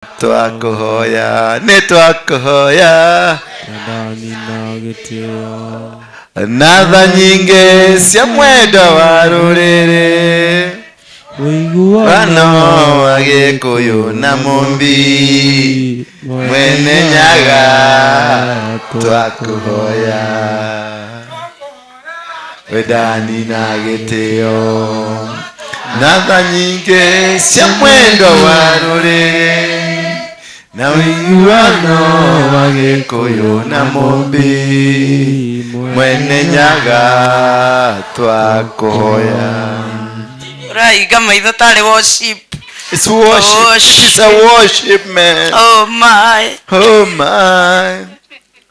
twakuhoya ni twakuhoya natha nyingi cia mwendo wa ruriri wano wa Gikuyu na Mumbi mwene Nyaga twakuhoya wedani na gitio natha nyingi cia mwendo wa ruriri na wano wa Gikuyu na Mumbi mwene Nyaga twakuhoya. Raiga maitho tari worship. It's worship. Worship. It's a worship, man. Oh my. Oh my.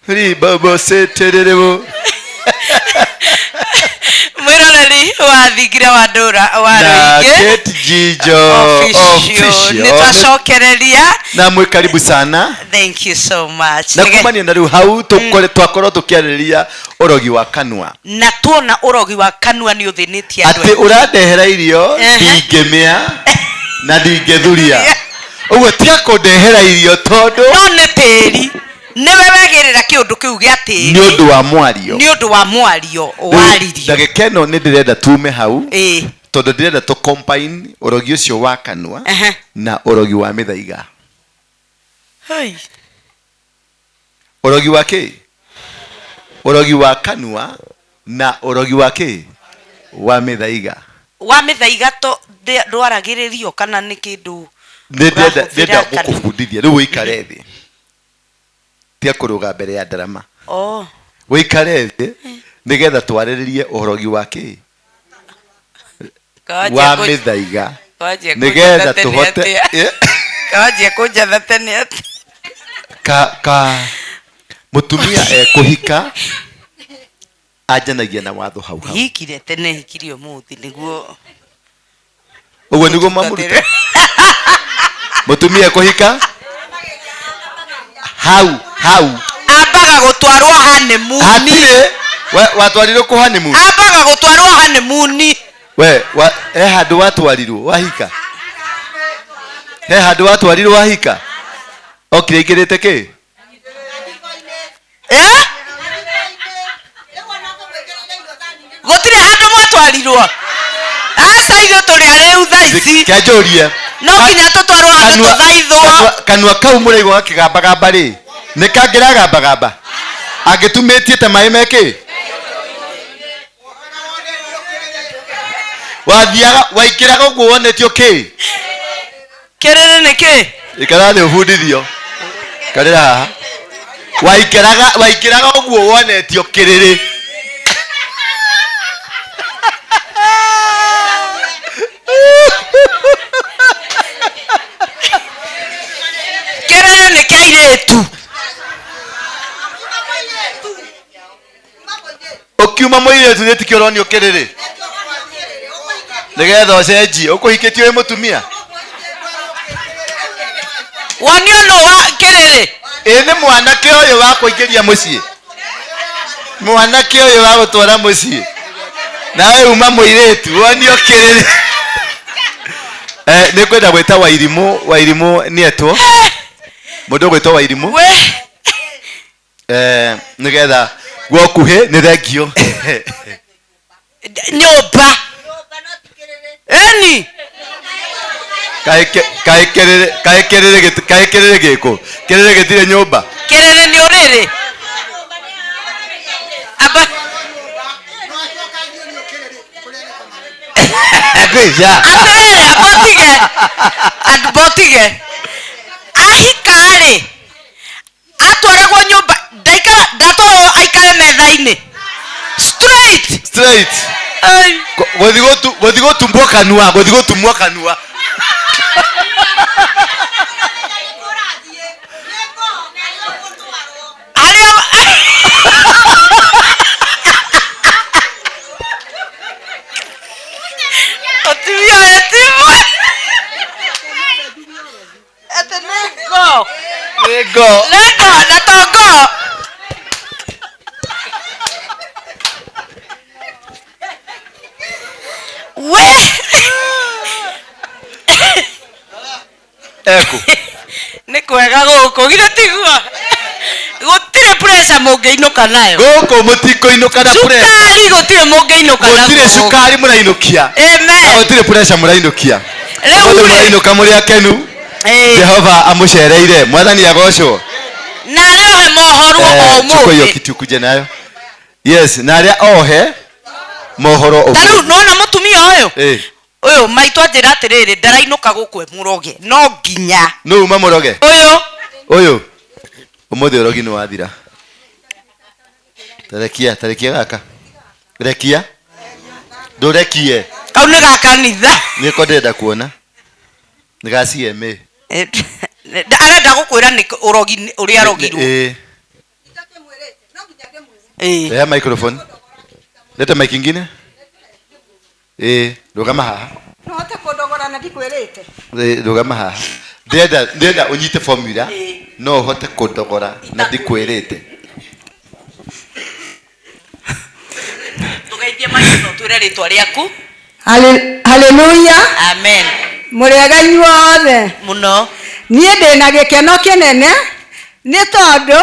Ribobo seterebo. Mwiroreri wa Thingira wa Ndura wa Ūrogi. Kate Jijo official. Nitwacokereria. Na mwe karibu sana. Thank you so much. Na kumania na riu hau twakorwo tukiarĩrĩria Ūrogi wa Kanua. Na tuona Ūrogi wa Kanua ni uthinitie andu. Ati urandehera irio ndingemia na ndingethuria. Uguo tia kundehera irio tondu no nĩ tĩri niwe wegĩrĩra kĩũndũ kĩu gĩa tĩri nĩ ũndũ wa mwario. Nĩ ũndũ wa mwario waririo. Ndagĩka ĩno nĩ ndĩrenda tume hau tondũ ndĩrenda tu combine Ūrogi ũcio wa Kanua na Ūrogi wa Mīthaiga. Hey. Ūrogi wa kĩ? Ūrogi wa Kanua na Ūrogi wa kĩ? Wa Mīthaiga. Wa Mīthaiga to ndwaragĩrĩrio kana nĩ kĩndũ ndĩrenda gũkũbundithia rĩu ũikare thĩ. Tia kũrũga mbere ya ndarama. Ũikare thĩ nĩgetha twarĩrĩrie Ūrogi wa kĩ? Wa Mīthaiga. Nĩgetha tũhote kawaje kũnjatha tene ka mutumia kũhika ajanagia na watho hau hau. Hikire tene hikirio muthi niguo. Uguo niguo mamuruta. Mutumia kũhika hau ambaga gũtwarwo honeymoon. Hatire watwarirwo ku honeymoon. Ambaga gũtwarwo honeymoon. We handu watwarirwo wahika. Handu watwarirwo wahika. Okire igirite kĩ? Gũtirĩ handũ mwatwarirwo. Aca ithuĩ tũrĩ arĩu thaa ici. Kĩanjũria. No nginya tũtwarwo handũ tũthaithwo. Kanua kau mũrĩgo gakĩgambagamba rĩ nĩ kangĩragambagamba angĩtumĩtie ta maĩ mekĩ wathiaga waikĩraga ũguo wonetio kĩ kĩrĩrĩ nĩ kĩ ikara nĩ ũbundithio karĩra haha waikĩraga ũguo wonetio kĩrĩrĩ kĩrĩrĩ nĩ kĩa airĩtu. Ũkiuma mũirĩtu nĩ tikĩ ũronio kĩrĩrĩ nĩgetha ũcenjie ũkũhikĩtio wĩ mũtumia wonio nũ wa kĩrĩrĩ nĩ mwanake ũyũ wa kũingĩria mũciĩ mwanake ũyũ wa gũtwara mũciĩ nawe uma mũirĩtu wonio kĩrĩrĩ. Nĩ kwenda gwĩta Wairimũ nĩetwo mũndũ gwĩtwo Wairimũ nĩgetha gwokuhĩ nĩ thengio nyũmba eni kaĩ kĩrĩrĩ gĩkũ kĩrĩrĩ gĩtirĩ nyũmba kĩrĩrĩ nĩ ũrĩrĩ aba botige ahikare atwaragwo nyũmba ndatwarwo aikare metha-inĩ straight gũthi gũtumbwo kanua Lego na togo nĩ kwega gũkũ githĩ tigua gũtirĩ pressure mũngĩinũka nayo gũkũ mũtikũinũka na pressure cukari gũtirĩ mũngĩinũka nayo gũtirĩ cukari mũrainũkia amen gũtirĩ pressure mũrainũkia rĩu mũrainũka mũrĩ akenu Jehova amũcereire mwathani agocwo na rĩohe mohoro o chukua hiyo mũthĩ kitu ukuje nayo yes na arĩa ohe mohoro o rĩu nona mũtumia ũyũ maitũ anjĩra atĩrĩrĩ ndarainũka gũkũ mũroge no nginya no uma mũroge ũyũ ũmũthĩ ũrogi nĩ wathira tarekia gaka rekia ndũrekie kau nĩ gakanitha nĩko ndĩrenda kuona nĩ ga CMA arenda gũkwĩra nĩ ũrogi ũrĩa arogirwo ya microphone leta mic ingine rũgama haha no hote kũndogora na ndikwĩrĩte rũgama haha ndĩrenda ũnyite formula no hote kũndogora na ndikwĩrĩte tũgeithie maitũ twĩre rĩtwa rĩaku haleluya amen mũrĩega inyuothe mũno niĩ ndĩna gĩkeno kĩnene nĩ tondũ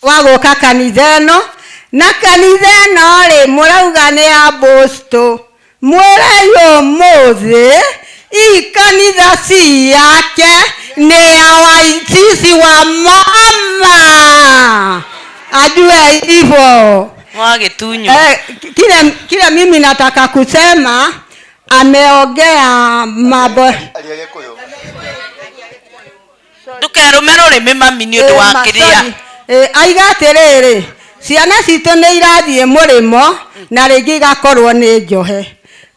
wa gũka kanitha ĩno na kanitha ĩno rĩ mũrauga nĩ ya Boston mwĩrei ũmũthĩ ii kanitha si yake nĩ ya waitisi wa mama ajue hivyo wagĩtunywo kile mimi nataka kusema ameongea mambo ndũkerũme rũrĩmĩ mami nĩ ũndũ wa kĩrĩa aiga atĩrĩrĩ ciana citũ nĩ irathiĩ mũrĩmo na rĩngĩ igakorwo nĩ njohe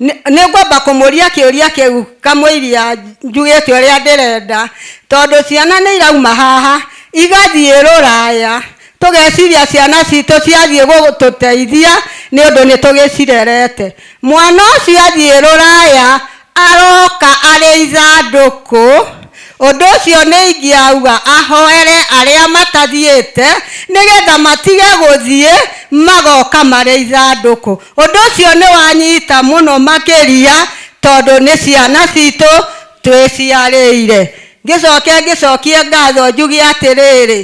nĩ ngwamba kũmũria kĩũria kĩu kamũiria njugĩte ũrĩa ndĩrenda tondũ ciana nĩ irauma haha igathiĩ rũraya tũgeciria ciana citũ ciathiĩ gũtũteithia nĩ ũndũ nĩ tũgĩcirerete mwana ũcio athiĩ rũraya aroka arĩ ithandũkũ ũndũ ũcio nĩ ingĩauga ahoere arĩa matathiĩte nĩgetha matige gũthiĩ magoka marĩ ithandũkũ ũndũ ũcio nĩ wanyita mũno makĩria tondũ nĩ ciana citũ twĩciarĩire ngĩcokie ngatho njuge atĩrĩrĩ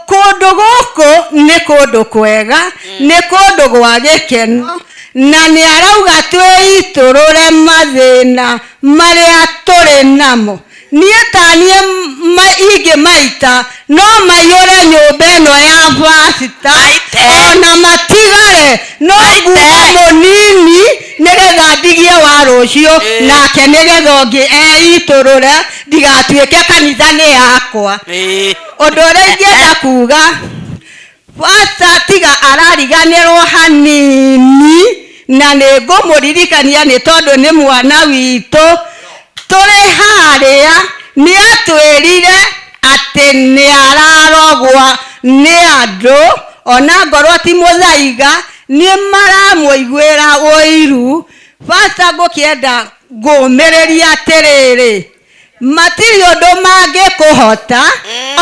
kũndũ gũkũ nĩ kũndũ kwega nĩ kũndũ gwa gĩkeno na nĩ arauga twĩitũrũre mathĩna marĩa tũrĩ namo niĩ taniĩ ingĩmaita no maiyũre nyũmba ĩno ya pastor ona matigare no nguo mũnini nĩgetha ndigie wa rũciũ nake nĩgetha ũngĩ eitũrũre ndigatuĩke kanitha nĩ yakwa ũndũ ũrĩa ingĩenda kuga pastor tiga arariganĩrwo hanini na nĩ ngũmũririkania nĩ tondũ nĩ mwana witũ tũrĩ harĩa nĩ atwĩrire atĩ nĩ ararogwa nĩ andũ ona ngorwo ti Mīthaiga nĩ maramũiguĩra ũiru pastor ngũkĩenda ngũmĩrĩria atĩrĩrĩ matirĩ ũndũ mangĩkũhota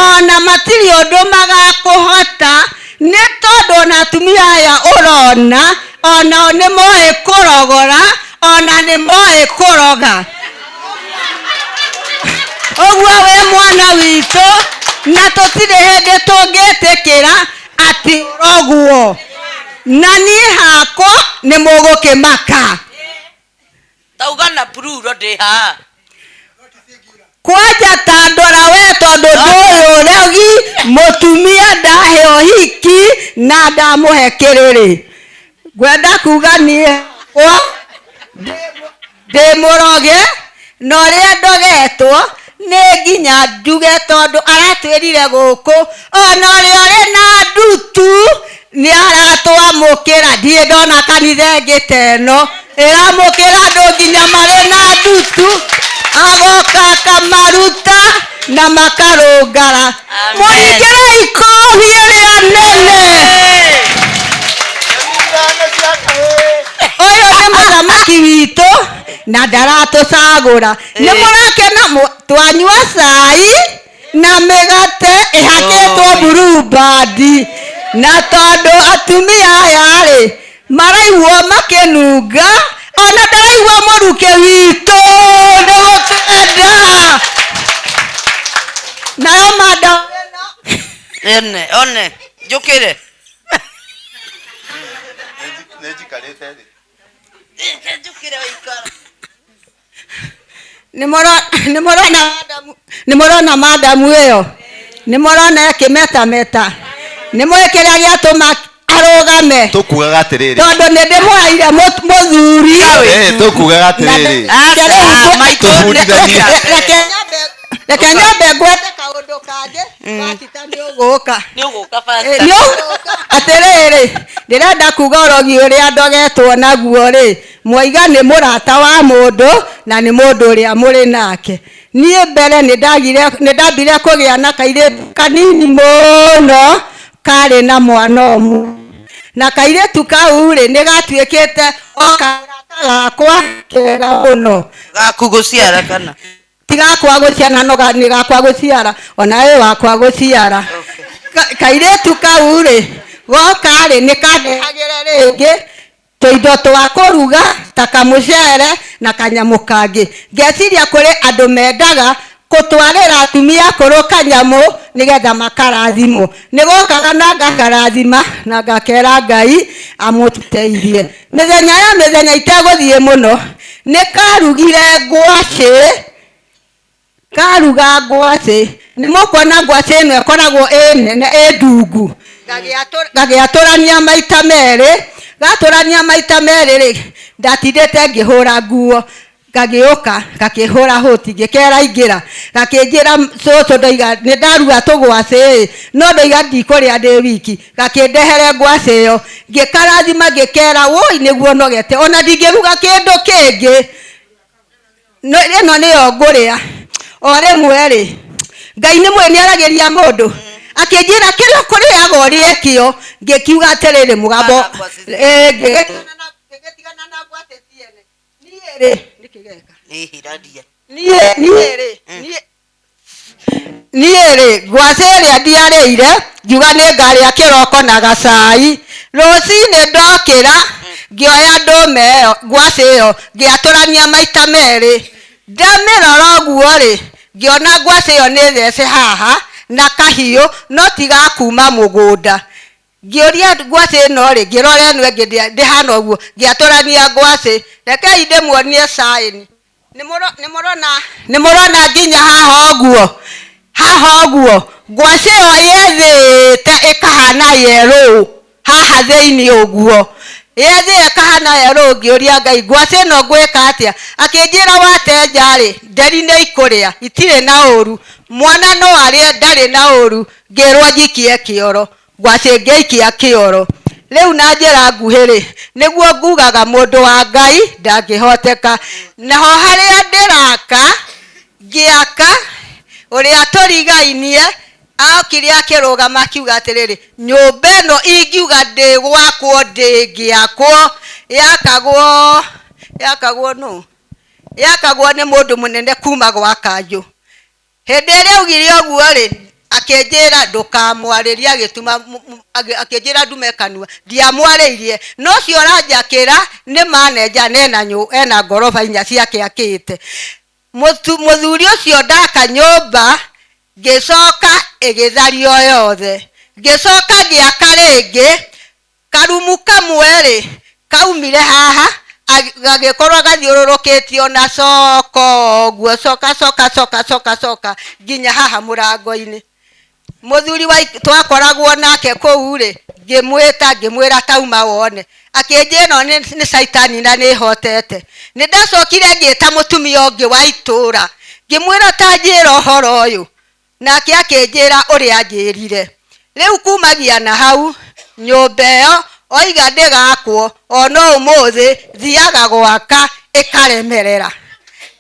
ona matirĩ ũndũ magakũhota nĩ tondũ ona atumia aya ũrona ona nĩ moĩ kũrogora ona nĩ moĩ kũroga ũguo wĩ mwana witũ na tũtirĩ hĩndĩ tũngĩtĩkĩra atĩ ũrogwo na niĩ hakwa nĩ mũgũkĩmaka tauga na pruro ndĩ haha kwanja ta ndora we tondũ ndũĩ ũrogi mũtumia ndahe ũhiki na ndamũhe kĩrĩrĩ ngwenda kuga niĩ ndĩ mũroge na ũrĩa ndogetwo nĩ nginya njuge tondũ aratwĩrire gũkũ ona ũrĩa ũrĩ na ndutu nĩ aratwamũkĩra ndiĩ ndona kanitha ĩngĩ ta ĩno ĩramũkĩra andũ nginya marĩ na ndutu agoka akamaruta na makarũngara mũingĩre ikohi rĩa nene ũyũ nĩ mũthamaki witũ na ndaratũcagũra nĩ mũrakena twanyua cai na mĩgate ĩhakĩtwo blue band na tondũ atumia aya rĩ maraiguo makĩnunga ona ndaraigua mũruke witũ nĩ gũtenda na madam ene one jukire nimorona madam weyo nimorona kimeta meta nimwekera giatuma arogame tukugaga atiriri tondu ndimwaire muthuri tukugaga atiriri reke nyambe ngwete kaundu kangi wakita ni uguka atiriri ndirenda kuga Ūrogi uria ndogetwo naguo ri Mwaiga ni murata wa mundu na ni mundu uria muri nake nie mbere ni ndambire kugia na kairitu kanini muno kari na mwana omu na kairitu kau ri ni gatuikite okarata gakwa kega muno gakuguciara kana tigakwa guciana no ni gakwa guciara ona we wakwa guciara kairitu kau ri gokari ni kandehagire ringi tuindo twa kuruga ta kamucere na kanyamu kangi ngeciria kuri andu mendaga kutwarira atumia kuru kanyamu nigetha makarathimo nigokaga na ngakarathima na ngakera Ngai amuteithie mithenya iteguthie muno nikarugire ngwaci karuga ngwaci nimukuona ngwaci ino ikoragwo ene ndungu ngagiaturania maita meri gaturania maita meri ri ndatindite ngihura nguo ngagioka ngakihura hoti ngikera ingira ngakingira soso ndoiga ni ndaruga tugwaci no ndoiga ndikuria ndi wiki ngakindehere ngwaci yo ngikarathima ngikera woi niguo nogete ona ndingiruga kindu kingi no ino niyo nguria o rimwe ri Ngai ni mwe niaragiria mundu akinjira kila kuriaga uri kio ngikiuga atiriri mugambo ngigetigana na gwate tiene niere nikigeka nihiradia niere gwaceria ndiarire ngiuga ni ngaria kiroko na gacai rucini ndokira ngioya ndume yo ngwaci yo ngiaturania maita meri ndamirora guo ri ngiona ngwaci yo ni thece haha na kahiu no tiga kuma mugunda ngioria ngwaci no ri ngirora eno ndihana guo ngiaturania ngwaci reke inde muonie sign nimurona nginya haha guo ngwaci yo yethite ikahana yero haha theini uguo yethe ikahana yero ngioria Ngai ngwaci no ngweka atia akinjira watenja ri nderi ni ikuria itire na uru mwana no arie ndari na uru ngirwa njikie kioro ngwaci ngeikia kioro riu na njira nguhiri niguo ngugaga mundu wa Ngai ndangihoteka naho haria ndiraka ngiaka uria turigainie akiri akirugama akiuga atiriri nyumba ino ingiuga ndi gwakwo ndingiakwo yakagwo ni mundu munene kuma gwa Kanju hindi iria ugire oguo ri akinjira ndukamwariria gituma akinjira ndume Kanua ndiamwaririe no cio ranjakira ni manager ena ngoroba inya ciake akite muthuri ucio ndaka nyumba ngicoka igithario yothe ngicoka ngiaka ringi karumu kamwe ri kaumire haha gagikorwa gathiururukitio na soko guo soka nginya haha murango-ini muthuri wa twakoragwo nake kuu ri ngimwira tauma wone akinjira ni saitani na ni hotete ni ndacokire ngita mutumia ungi wa itura ngimwira tanjira uhoro uyu nake akinjira uria njirire riu kumagia na hau nyumba yo oiga ndigakwo ono umuthi thiaga gwaka ikaremerera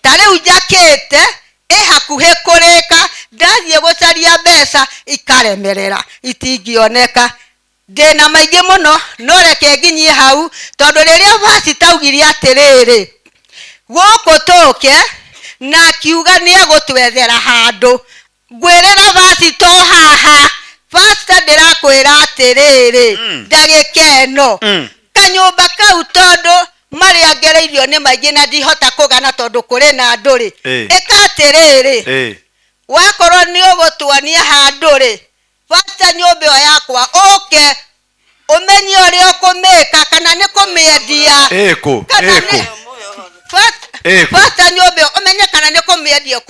tariu njakite ihakuhi kurika ndathie gucaria mbeca ikaremerera itingioneka ndina maingi muno no reke nginyie hau tondu riria basi taugire atiriri guku tuke na kiuga ni agutwethera handu ngwirira basi to haha Pastor ndirakwira atiriri ndagikeno kanyumba kau tondu mari agereirio ni maingi na ndihota kugana tondu kuri na nduri ikatiriri wakorwo ni ugutuania handuri bata nyumba yo yakwa oke umenye uri ukumika kana ni kumiendia bata nyumba umenye kana ni kumiendia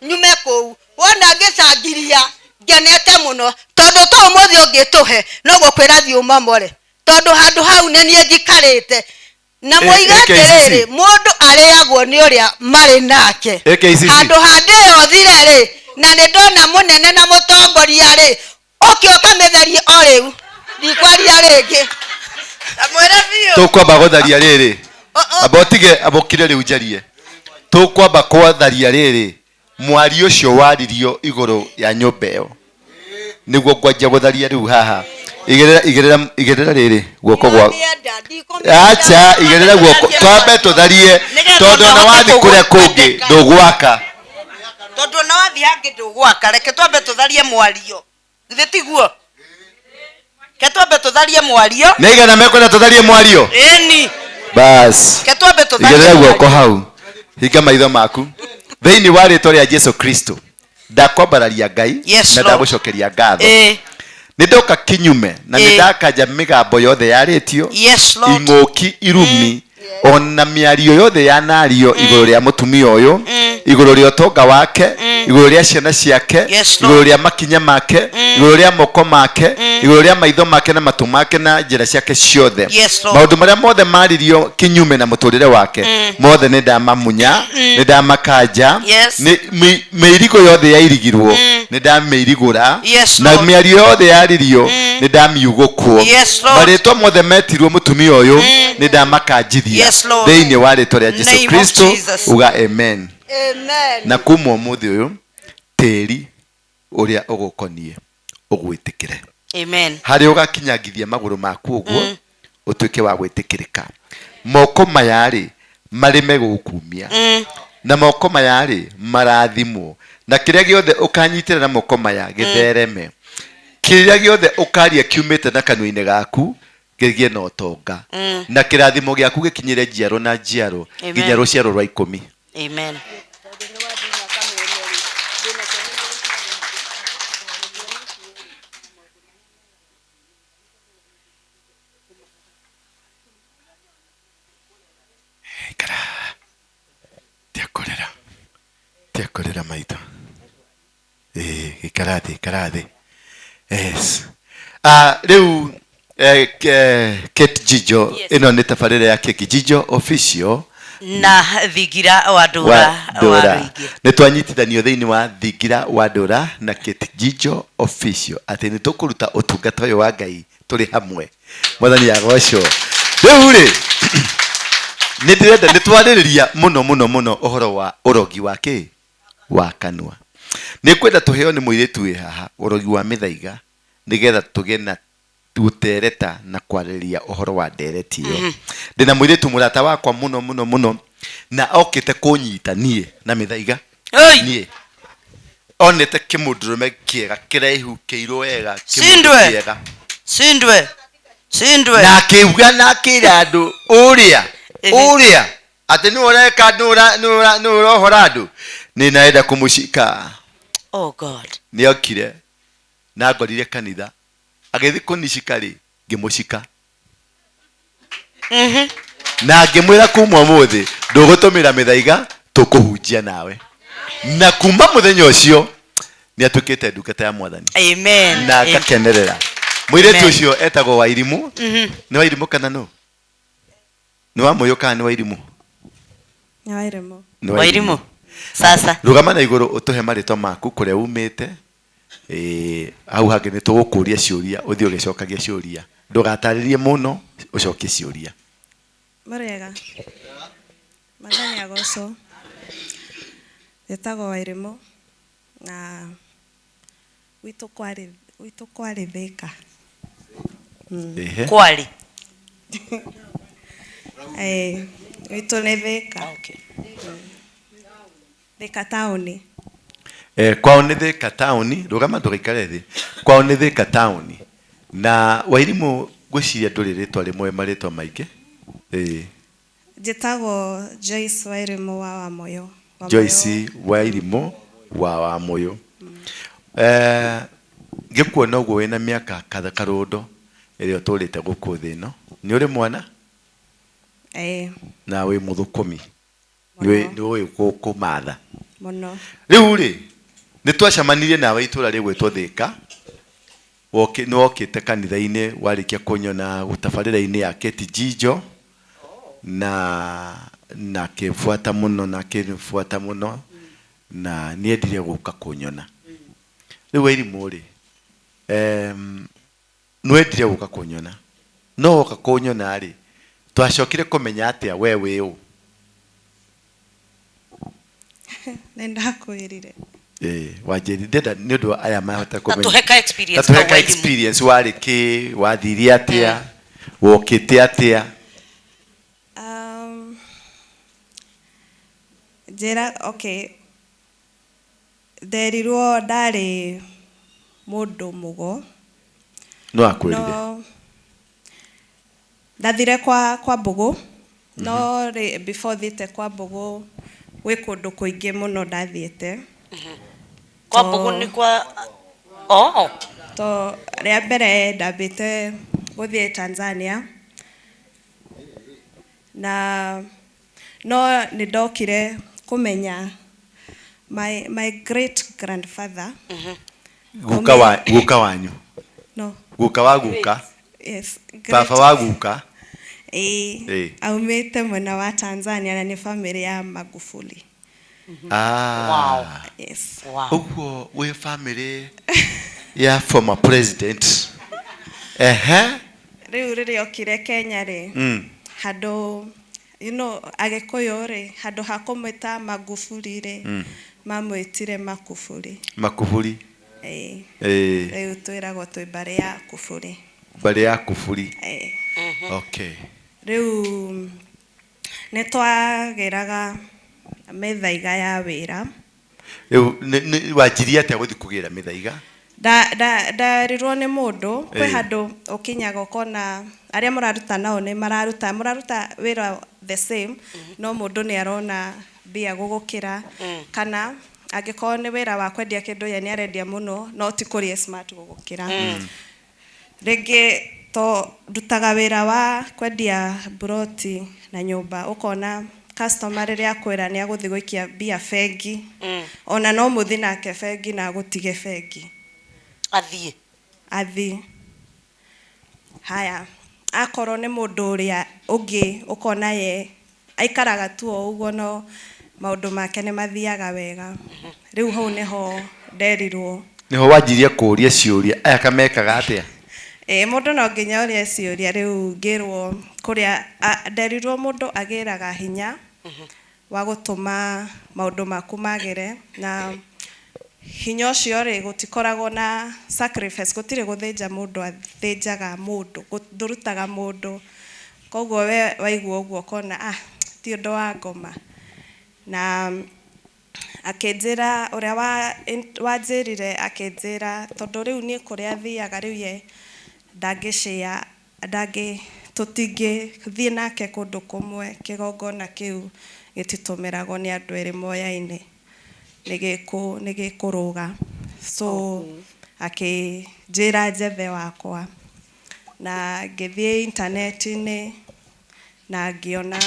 nyume ku wona ngicangiria ngenete muno tondu to muthi ungituhe no gukwira thiuma more tondu handu hau ni nie njikarite na muigatiriri mundu areagwo ni uria mari nake handu handi yo thireri na ni ndona munene na mutongoria ri ukioka metherie o riu ndikwaria ringi amwera biu tukwamba gutharia riri abotige abokire riu njarie tukwamba kwatharia riri mwari ucio waririo iguru ya nyumba yo niguo ngwanjia gutharia riu haha igerera riri guoko gwa acha igerera guoko twambe tutharie tondu na wathi kuria kungi ndugwaka tondu na wathi hangi ndugwaka reke twambe tutharie mwario githe tiguo ke twambe tutharie mwario nigana mekwenda tutharie mwario eni bas ke twambe tutharie igerera guoko hau hinga maitho maku theini wa ritwa ria Jesu Kristo ndakwambararia Ngai na ndagucokeria ngatho nidoka kinyume na nidakanja migambo yothe yaritio ing'uki irumi ona miario yothe yanario iguru ria mutumia uyu iguru ria utonga wake iguru ria ciana ciake iguru ria makinya make iguru ria moko make iguru ria maitho make na matu make na njira ciake ciothe maundu maria mothe maririo kinyume na muturire wake mothe nindamamunya nindamakanja meirigo yothe yairigirwo nindameirigura na miario yothe yaririo nindamiugukwo maritwa mothe metirwo mutumia uyu nindamakanjithia theini wa ritwa ria Jesu Kristo uga amen na kuma umuthi uyu tiri uria ugukonie ugwitikire amen hari ugakinyagithia maguru maku uguo utuike wa gwitikirika moko mayari marime gukumia na moko mayari marathimwo na kiria giothe ukanyitira na moko maya githereme kiria giothe ukaria kiumite na kanua-ini gaku gigie na utonga na kirathimo giaku gikinyire njiaro na njiaro nginya ruciaro rwa 10 amen tiakorera maitho gikarathi yes riu Kate Jijo ino ni tabarira ya Kate Jijo official na Thingira wa Ndura ni twanyitithanio thiini wa Thingira wa Ndura na Kate Jijo official ati ni tukuruta utungata uyu wa Ngai turi hamwe mwathani yagocwo riu ri ni ndirenda nitwaririria muno uhoro wa Ūrogi wake wa Kanua ni kwenda tuheo ni muiritu wi haha Ūrogi wa Mīthaiga nigetha tuge na gutereta na kwariria uhoro wa ndereti yo ndina muiritu murata wakwa muno na okite kunyita nie na Mīthaiga nie onete kimundurume kiega kiraihu kiiro wega sindwe na kiuga na kirandu uria ati ni ureka nura horadu ni naenda kumushika oh god ni okire na ngorire kanitha agethi kunishika ri ngimushika na ngimwira kumwa muthi ndugutumira Mīthaiga tukuhunjia nawe na kuma muthenya ucio ni atukite ndungata ya mwathani amen na akakenerera muiritu ucio etagwo Wairimu ni Wairimu kana no ni wa moyo kana ni Wairimu ni Wairimu sasa rugama na iguru utuhe maritwa maku kuria umite au hangi ni tugukuria ciuria uthio gicokagia ciuria ndugataririe muno ucokie ciuria marega mathani agoco etagwo Wairimu na witu kwari thika kwari witu ni thika okay thika tauni kwao ni thika tauni rugama ndugaikare thi kwao ni thika tauni na Wairimu gwiciria nduri ritwa rimwe maritwa maingi njitagwo Joyce Wairimu wa moyo Joyce Wairimu wa moyo ngikuona uguo wina miaka karundo irio turite guku thi no ni uri mwana na wi muthukumi ni ui kumatha muno riu ri ni twacamanirie nawe itura rigwitwo Thika ni wokite kanitha-ini warikia kunyona gutabarira-ini ya Keti Jijo na kifuata muno na niendire guka kunyona riu wairimu ri nwendire guka kunyona no woka kunyona ri twacokire kumenya atia we wiu nenda kwirire wajeri ndenda ni undu aya mahota kumenya tuheka experience wari ki wathirie atia wokite atia jera okay derirwo ndari mundu mugo no akwirire ndathire kwa Mbugu no before thite kwa Mbugu gwi kundu kuingi muno ndathiete kwa Mbugu ni kwa to ria mbere ndambite guthie Tanzania na no ni ndokire kumenya my great grandfather guka wanyu no guka wa guka yes baba wa guka aumite mwena wa Tanzania na ni family ya Magufuli. Wow. Yes. Wow. Uko we family ya former president riu riokire Kenya ri hado agikuyu ri hado hakumwita Magufuli ri mamwitire Makufuli riu twiragwo twi mbari ya Kufuli okay riu nitwagiraga Mīthaiga ya wira riu wajirie atia guthi kugira Mīthaiga ndarirwo ni mundu kwi handu ukinyaga ukona aria muraruta nao ni muraruta wira the same no mundu ni arona bia gugukira kana angiko ni wira wa kwendia kindu ye ni arendia muno no ti kuri smart gugukira ringi to ndutaga wira wa kwendia broti na nyumba ukona customer riria kwira ni aguthi gwikia bia fengi ona no muthi nake fengi na gutige fengi athi haya akoro ni mundu uria ungi ukona ye aikaraga tu uguo no maundu make ni mathiaga wega riu hau niho nderirwo niho wajirie kuria ciuria aya kamekaga atia mundu no nginya uria ciuria riu ngirwo kuria nderirwo mundu agiraga hinya wa gutuma maundu maku magere na hinya ucio ri gutikoragwo na sacrifice gutire guthinja mundu athinjaga mundu ndurutaga mundu koguo we waigua uguo kona ti undu wa ngoma na akenjira uria wanjirire akenjira tondu riu ni kuria thiaga riu ye ndangishia tutingi thie nake kundu kumwe kigongona kiu gititumiragwo ni andu eri moyaine nigikuruga so akinjira njethe wakwa na ngithie internet-ini na ngiona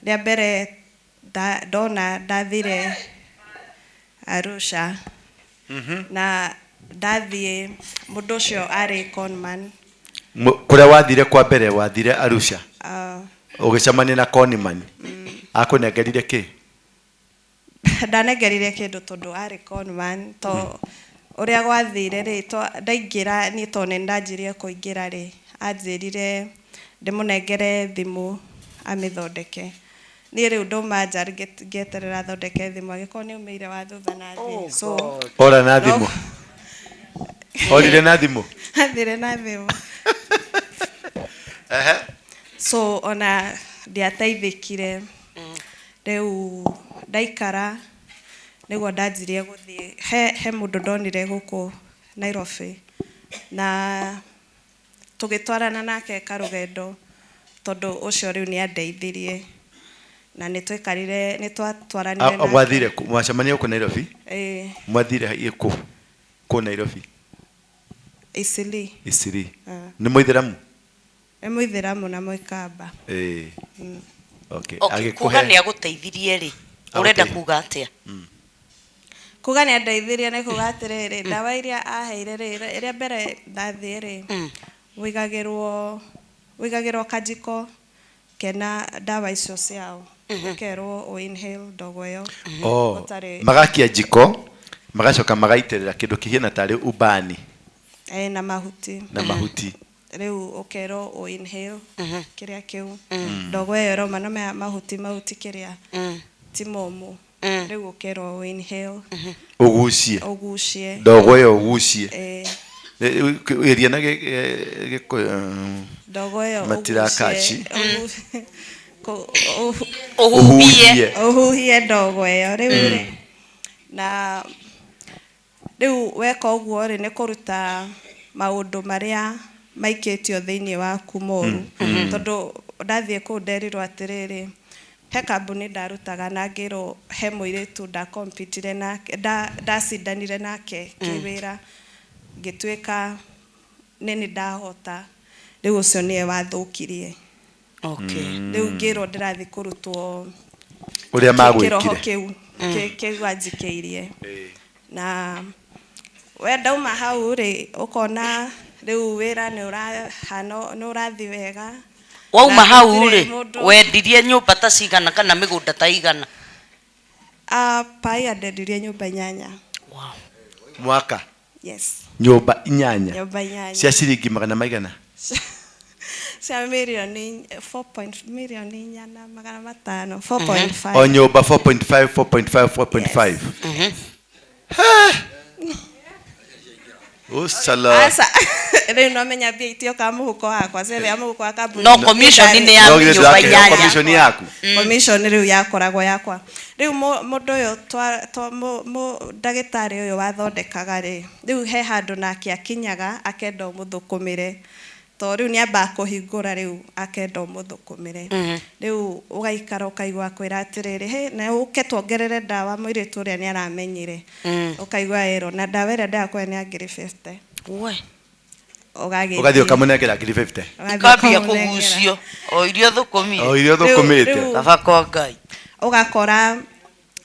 ria mbere ndona ndathire Arusha na ndathie mundu ucio ari conman kuria wathire kwa mbere wathire Arusha ugicamania na conman akunengerire ki ndanengerire kindu tondu ari conman to uria gwathire ri to ndaingira ni to nendajirie kuingira ri anjirire ndimunengere thimu amithondeke ni riu nduma njari ngeterera thondeke thimu agiko ni umeire wa thutha na thi so ora na thimu orire na thimu athire na thimu so ona ndiateithikire riu ndaikara niguo ndanjirie guthie he mundu ndonire guku Nairobi na tugitwarana nake karugendo tondu ucio riu ni andeithirie na nitwekarire nitwatwaranire na mwathire mwacemania ku Nairobi mwathire iko ku Nairobi Isili ni muithiramu na Moikamba okay kuga ni aguteithirie ri urenda kuga atia kuga ni andeithirie na kuga atiriri ndawa iria aheire ri iria mbere ndathire wigagirwo kajiko kena dawa icio ciao ukerwo o inhale ndogo yo magakia jiko magacoka magaitirira kindu kihina tari ubani na mahuti riu ukerwo o inhale kiria kiu ndogo yo roma na mahuti kiria timomo riu ukerwo o inhale ugucie ndogo yo ugucie iria na giko ndogo yo matirakachi uhuhie ndogo yo riu na riu weka uguo ri ni kuruta maundu maria maiketio thiini waku moru tondu ndathie ku nderirwo atiriri he kambuni ndarutaga na ngiro he muiritu nda competire na ndacindanire nake kiwira ngitweka nini ndahota riu ucio nie wathukirie riu ngiro ndirathi kurutwo uria magwikire kiu anjikeirie na wenda uma hau ri ukona riu wira ni urathi wega wauma hau ri wendirie nyumba ta cigana kana migunda ta igana pai andendirie nyumba 8 mwaka yes nyumba 8 cia ciringi magana maigana cia milioni 4.5 o nyumba 4.5 Usala. Asa, leo no menya bia itio ka muhuko wakwa sebe ya muhuko wa kabuni. No commission ni ya nyumba 8. Commission yaku. Commission riu yakoragwo yakwa. Riu mundu yo ndagitari uyo wathondekaga ri. Riu he handu nake akinyaga akenda umuthukumire. To riu ni amba kuhingura riu akenda umuthukumire. Riu ugaikara ukaigwa kwira atiriri he na uketwongerere ndawa mwiritu ria ni aramenyire. Ukaigwa ero na ndawa ria ndakwa ni ngiri 50. We. Ugathio kamunekera ngiri 50. Ikambia kugucio o irio thukumire. O irio thukumite. Kabako Ngai. Ugakora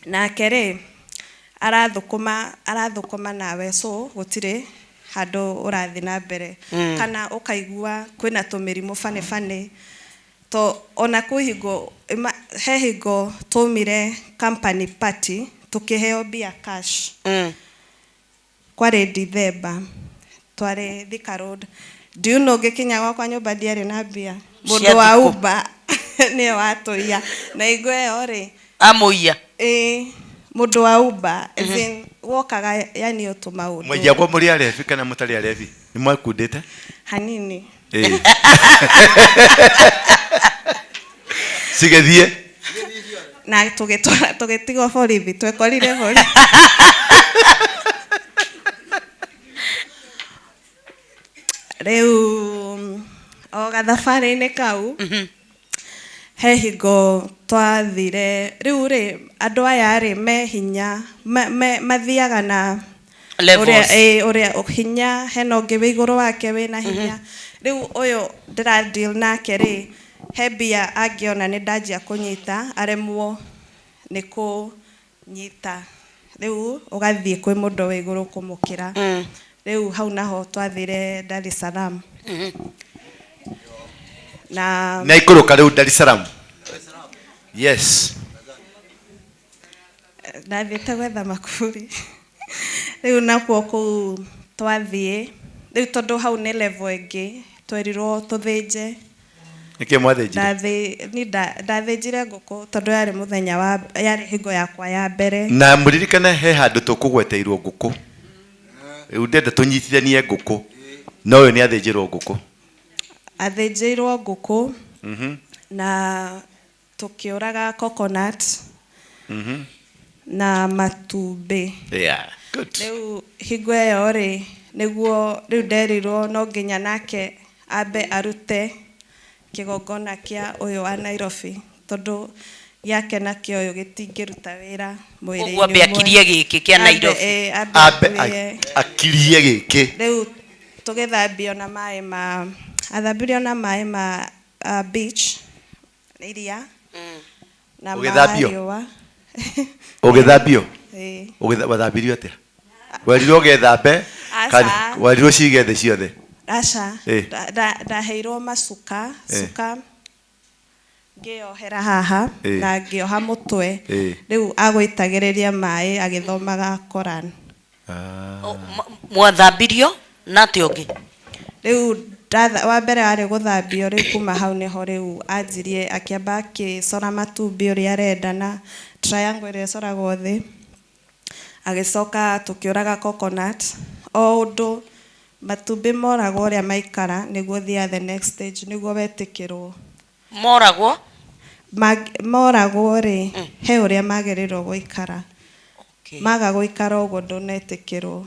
nake ri arathukuma nawe so gutire handu urathi na mbere kana ukaigua kwina tumirimu fane to ona kuhingo hehingo tumire company party tukiheo bia cash kware December tware Thika Road do you know gikinya kwa nyumba ndiari na bia mundu wa uba ni watuia na igwe ori amuia mundu wa uba then wokaga yani otumaundu mweja kwa muri arefi kana mutari arefi ni mwakundite hanini sigethie na tugetigo borithi twekorire borithi riu o gathabari-inĩ kau he hingo twathire riu ri andu aya ri me hinya mathiaga na uria hinya hena ungi wi iguru wake wina hinya riu uyu ndira deal nake ri he bia angiona ni ndanjia kunyita aremwo ni kunyita riu ugathie kwi mundu wi iguru kumukira riu hau naho twathire Dar es Salaam na ikuruka riu Dar es Salaam yes ndathite gwetha makuri riu nakuo ku twathie riu tondu hau ni level ingi twerirwo tuthinje niki mwathinjire ndathinjire nguku tondu yari muthenya wa yari hingo yakwa ya mbere na muririkane he handu tukugweteirwo nguku riu ndenda tunyitithanie nguku no uyu ni athinjirwo nguku athinjirwo nguku na tukiuraga coconut na matumbi yeah good riu hingo iyo ri niguo riu nderirwo no nginya nake ambe arute kigongona kia uyu wa Nairobi tondu yake na kĩoyo gĩtingĩruta wĩra mwĩrĩ-inĩ ũguo ambe akirie gĩkĩ kĩa Nairobi ambe akirie gĩkĩ rĩu tũgĩthambio na maĩ ma athambirio na maĩ ma beach iria na ũgĩthambio ũgĩthambio ũgĩthambirio atĩa werirwo ũgethambe kana werirwo cige thĩ ciothe aca ndaheirwo macuka cuka ngĩohera haha na ngĩoha mũtwe rĩu agũitagĩrĩria maĩ agĩthomaga Koran mwathambirio na atĩ ũngĩ rĩu wa mbere arĩ gũthambio rĩu kuma hau nĩho rĩu anjirie akĩamba akĩcora matumbĩ ũrĩa arenda na triangle ĩrĩa ĩcoragwo thĩ agĩcoka tũkĩũraga coconut o ũndũ matumbĩ moragwo ũrĩa maikara nĩguo thia the next stage nĩguo wetĩkĩrwo moragwo rĩ he ũrĩa magĩrĩirwo gũikara maga gũikara ũguo ndũnetĩkĩrwo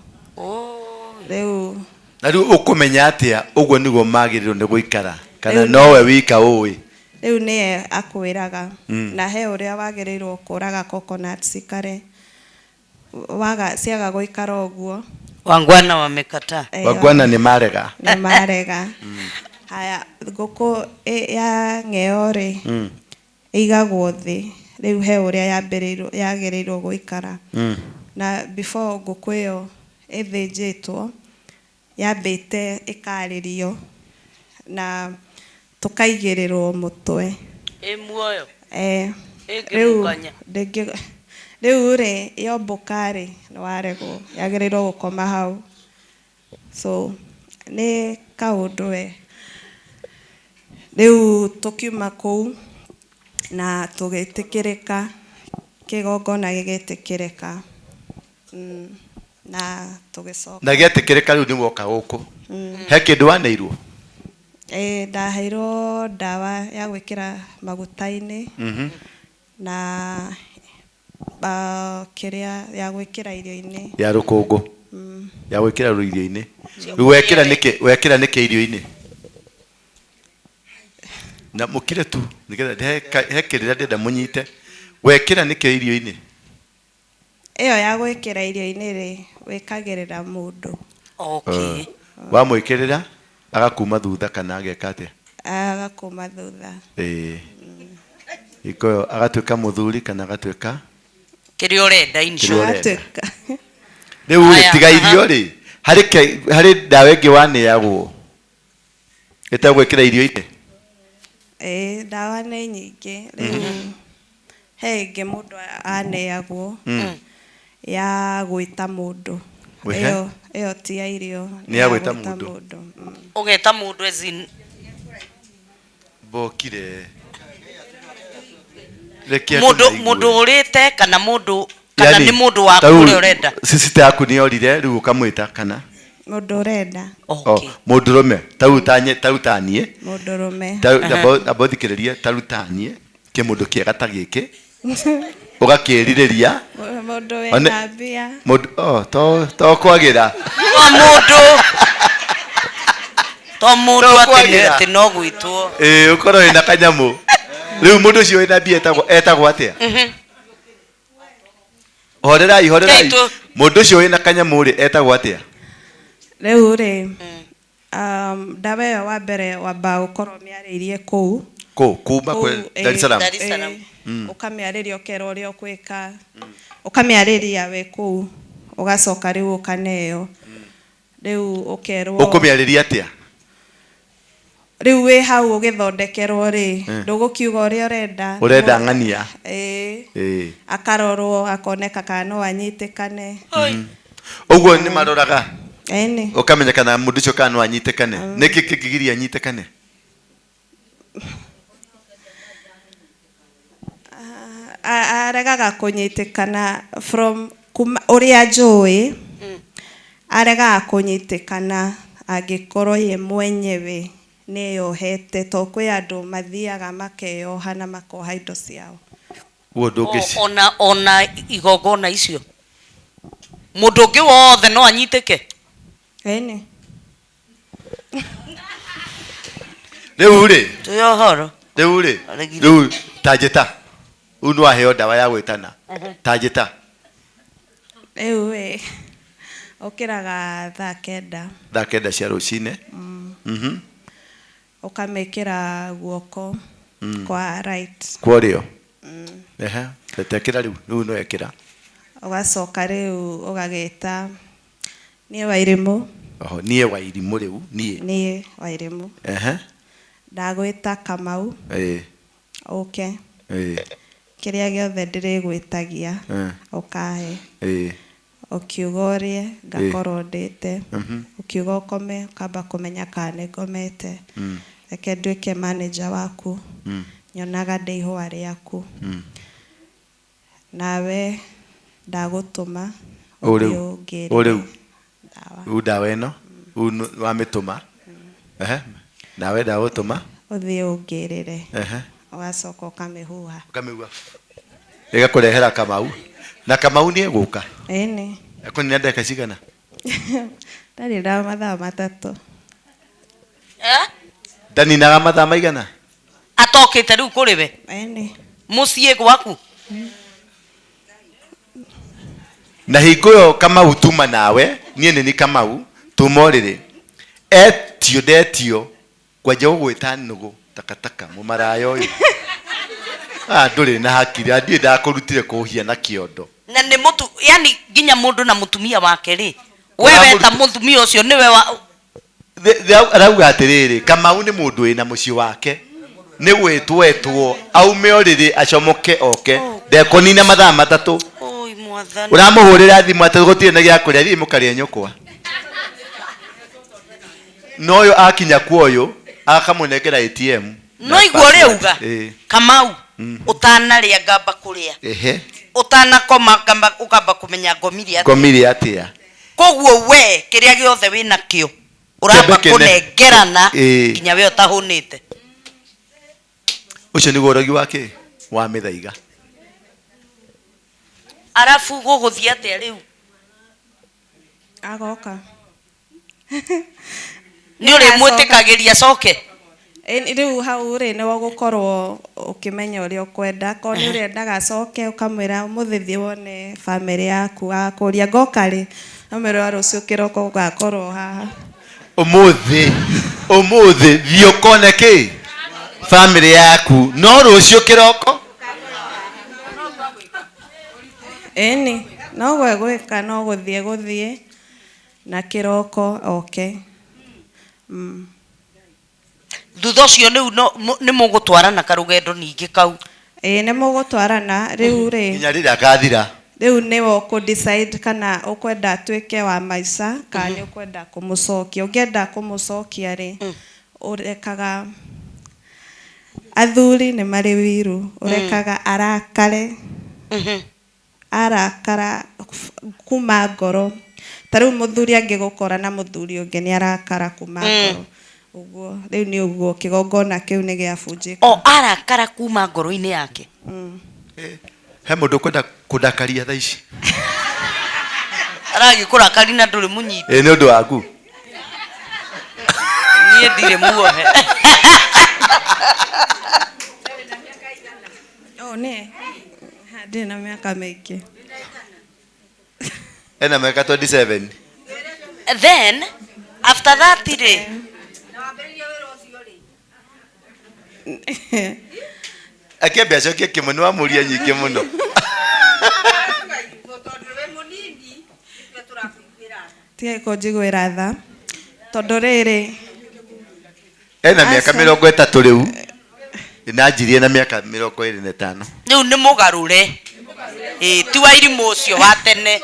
rĩu na rĩu ũkũmenya atĩa ũguo nĩguo magĩrĩirwo nĩ gũikara kana nowe wika ũĩ rĩu nĩye akwĩraga na he ũrĩa wagĩrĩirwo kũraga coconut cikare ciaga gũikara ũguo wangwana wamekataa wangwana nĩ marega haya ngũkũ ya ng'eo rĩ ĩigagwo thĩ rĩu he ũrĩa yagĩrĩirwo gũikara na before ngũkũ ĩyo ĩthĩnjĩtwo yambĩte ĩkarĩrio na tũkaigĩrĩrwo mũtwe muoyo rĩu rĩ yombũka rĩ nĩwaregwo yagĩrĩirwo gũkoma hau so nĩ kaũndũ we rĩu tũkiuma kũu na tũgĩtĩkĩrĩka kĩgongona gĩgĩtĩkĩrĩka na tũgĩcoka na gĩatĩkĩrĩka rĩu nĩwoka gũkũ he kĩndũ waneirwo ndaheirwo ndawa ya gwĩkĩra maguta-inĩ na kĩrĩa ya gwĩkĩra irio-inĩ ya rũkũngũ ya gwĩkĩra irio-inĩ rĩu wekĩra nĩkĩ irio-inĩ na mũkire tu nĩgetha he kĩrĩra ndĩrenda mũnyite wekĩra nĩkĩ irio-inĩ ĩyo ya gwĩkĩra irio-inĩ rĩ wĩkagĩrĩra mũndũ wamwĩkĩrĩra agakuma thutha kana ageka atĩa agakuma thutha ikoyo agatuĩka mũthuri kana agatuĩka kĩrĩa ũrenda agatuĩka rĩu tiga irio rĩ harĩ ndawa ĩngĩ waneagwo ĩtagwĩkĩra irio-inĩ ndawa nĩ nyingĩ rĩu he ĩngĩ mũndũ aneagwo ya gwĩta mũndũ ĩyo ti ya irio nĩ ya gwĩta mũndũ ũgeta mũndũ ezin bokire mũndũ ũrĩte kana mũndũ kana nĩ mũndũ waku ũrĩa ũrenda sister yaku nĩ orire rĩu ũkamwĩta kana mũndũ ũrenda mũndũrũme tarutanie mũndũrũme abothikĩrĩrie tarutanie kĩmũndũ kĩega ta gĩkĩ ũgakĩrirĩria mũndũ wĩna mbia to kwagĩra mũndũ atĩ no gwĩtwo ũkorwo wĩna kanyamũ rĩu mũndũ ũcio wĩna mbia etagwo atĩa horerai mũndũ ũcio wĩna kanyamũ rĩ etagwo atĩa rĩu rĩ ndawa ĩyo wa mbere wamba gũkorwo mĩarĩirie kũu kuma Dar es Salaam ũkamĩarĩria ũkerwo ũrĩa ũkwĩka ũkamĩarĩria we kũu ũgacoka rĩu ũkaneo rĩu ũkerwo ũkũmĩarĩria atĩa rĩu wĩ hau ũgĩthondekerwo rĩ ndũgũkiuga ũrĩa ũrenda ng'ania akarorwo akoneka kana no anyitĩkane ũguo nĩ maroraga ũkamenya kana mũndũ ũcio kana no anyitĩkane nĩkĩ kĩngĩgiria anyitĩkane aregaga kũnyitĩkana from ũrĩa njũĩ aregaga kũnyitĩkana angĩkorwo ye mwenyewe nĩyohete to kwĩ andũ mathiaga makeyoha na makoha indo ciao ona igongona icio mũndũ ũngĩ wothe no anyitĩke rĩu rĩ tũyohoro rĩu ta njĩta Uno aheo dawa ya gwetana. Tajita. Ewe. Okiraga thaa kenda cia rucine. Ukamekera guoko kwa right. Kwa rio. Tetekira riu no ekira. Ugacoka riu ugageta nie wairimu. Nie wairimu riu nie wairimu. Ndagwita Kamau. Okay. Kiria giothe ndirigwitagia ukahe. Ukiugorie ngakorwo ndite. Ukiuga ukome ukamba kumenya kana ngomete. Reke nduike manager waku. Nyonaga ndi ihua riaku. Nawe ndagutuma uriu dawa ino wamituma. Nawe ndagutuma uthie ungirire. Ugacoka ukamihuha. Igakurehera Kamau. Na Kamau ni eguka. Eni. Akoni nenda kashigana. Ndari ndawa mathaa matatu. Dani na mathaa maigana. Atokite riu kuriwe. Eni. Mucie gwaku. Na hingo Kamau tuma nawe, nie ni Kamau, tumorire. Detio kwa jago gweta nugu takataka mumarayo uyu. Nduri na hakiri andie ndakurutire kuhia na kiondo. Na ni mutu yani ginya mundu na mutumia wake ri. Wewe ta mutumia ucio niwe wa arauga atiriri Kamau ni mundu ina muci wake. Ni wetwo aume oriri acomoke oke. Ndekonina mathaa matatu. Oi mwathani. Uramuhurira thimu atagutire na gya kuria thimu karia nyokwa. Noyo akinya kuoyo akamunegera ATM. No igwo riuga. Kamau utanaria ngamba kuria. Utana koma ngamba ukamba kumenya ngomiri atia. Koguo we kiria giothe wina kio. Uramba kunengerana kinya we utahunite. Ucio ni Ūrogi wake wa Mīthaiga. Arafu guguthia atia riu. Agoka. Ni uri mwitikagiria coke. Riu hau ri ni gukorwo ukimenya uria ukwenda ko ni uri ndaga coke ukamwira umuthithie wone family yaku akuria ngoka ri amero rucio kiroko ugakorwo haha umuthi thio kone ki family yaku no rucio kiroko eni no gweka no guthie na kiroko okay. Thutha ucio ni mugutwarana karugendo ningi kau. Ni mugutwarana riu ri nginya rira gathira. Riu ni wo ku decide kana ukwenda twike wa maica kana ukwenda kumucokia. Ungenda kumucokia ri urekaga athuri ni mari wiru urekaga arakare. Arakara kuma ngoro. Tariu muthuri angigukora na muthuri ungi ni arakara kuma ngoro. Uguo riu ni uguo kigongona kiu ni giabunjika. Arakara kuma ngoro-ini yake. He mundu kwenda kudakaria thaa ici. Aragi kurakari na nduri munyiti. Ni undu waku. Nie ndire muohe. Ne. Hadi na miaka mingi. Ena miaka 27. Then after that day akebia cokia kimuno amuria nyingi muno. Tiga ko njigwira tha tondu riri ena miaka 30 riu inanjirie na miaka 25. Riu ni mugarure ti wa irimu ucio wa tene.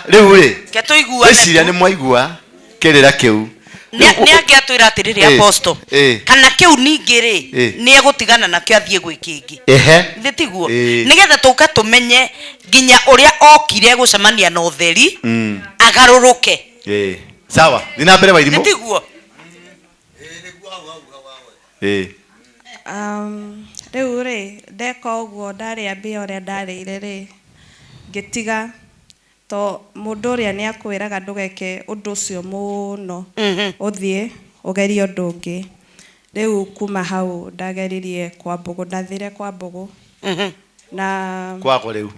Riu ri ketuiguane iciria ni mwaigua kirira kiu ni angiatwira atiriri apostle kana kiu ningi ri ni egutigana na kio athie gwikingi nditiguo nigetha tuka tumenye ginya uria okire gucemania na utheri agaruruke sawa thina mbere wa irimu nditiguo riu ri ndeka uguo ndari ambia uria ndarire ri ngitiga to mundu uria ni akwiraga ndugeke undu ucio muno uthie ugerie undu ungi riu kuma hau ndageririe kwa mbugu ndathire kwa mbugu na kwago riu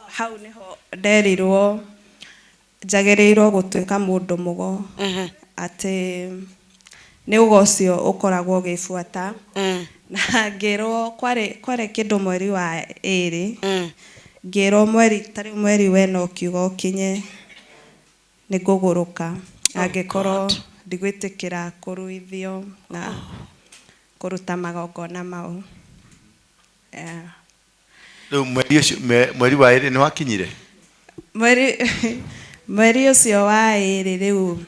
hau niho nderirwo njagereirwo gutuika mundu mugo ati ni ugocio ukoragwo gifuata na ngero kware kindu mweri wa eri ngero mweri weno kiugo kinye ni guguruka angikoro ndigwitikira kuruithio na kuruta magongona mau mweri wa eri ni wakinyire mweri ucio wa eri riu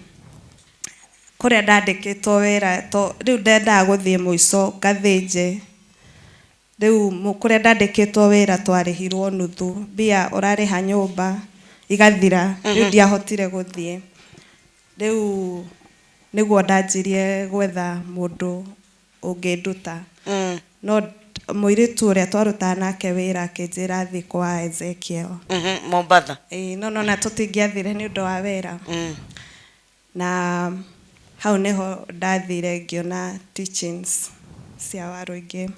kuria ndandikitwo wira to riu ndenda guthie muico ngathinje riu kuria ndandikitwo wira twarihirwo nuthu bia urariha nyumba igathira riu ndiahotire guthie riu niguo ndanjirie gwetha mundu unginduta no muiritu uria twarutaga nake wira akinjira thi kwa Ezekiel Mombatha no na tutingiathire ni undu wa wira na hau niho ndathire ngiona teachings cia waruingi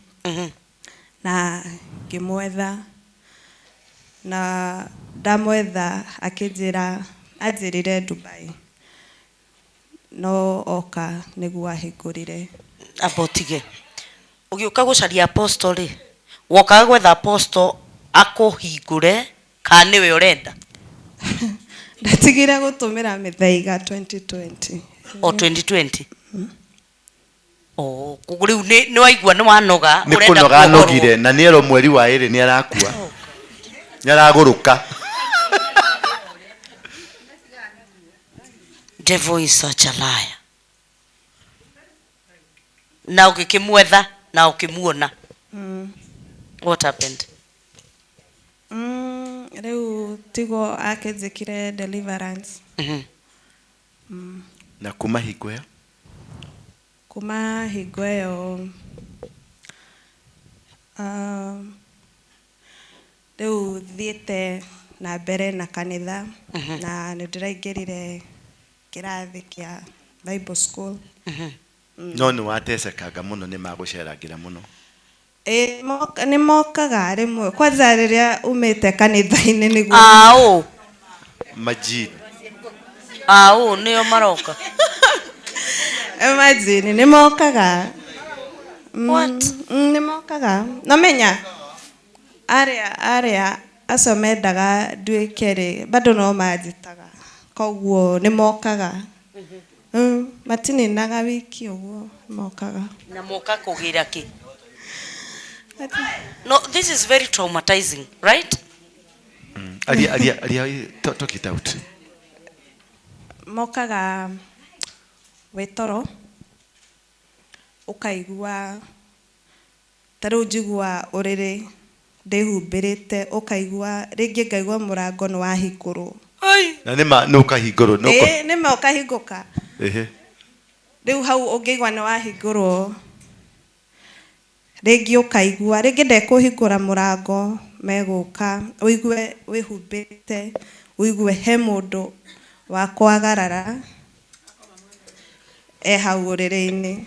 na ngimwetha na ndamwetha akinjira anjirire Dubai no oka niguo ahingurire abotige ugiuka gucaria apostle ri wokaga gwetha apostle akuhingure ka niwe urenda ndatigire gutumira Mīthaiga 2020 o 2020 kuguriu ni waigua ni wanoga urenda kunoga nogire na niero mweri wa eri ni arakua ni araguruka devil is such a liar na ukikimwetha na ukimuona what happened riu tigo akinjikire deliverance na kuma hingo ĩyo riu thiete na mbere na kanitha na nĩ ndĩraingĩrire kĩrathi kĩa Bible school no nĩ watecekanga mũno nĩ magũceragira mũno nĩ mokaga rĩmwe kwanza rĩrĩa umĩte kanitha-inĩ nĩguo majini nĩo maroka imagine nĩ mokaga nĩ mokaga no menya arĩa acio mendaga nduĩke rĩ bado no manjĩtaga koguo nĩ mokaga matininaga wiki ũguo mokaga na moka kũgira kĩ no this is very traumatizing right talk it out mokaga wetoro ukaigua tarĩu njigua ũrĩrĩ ndĩhumbĩrĩte ukaigua rĩngĩ ngaigua mũrango nĩ wahingũrwo na nĩ ũkahingũrwo nĩma ũkahingũka rĩu hau ũngĩigua nĩ wahingũrwo rĩngĩ ũkaigua rĩngĩ ndekũhingũra mũrango megũka ũigue wĩhumbĩte ũigue he mũndũ wa kwagarara hau ũrĩrĩ-inĩ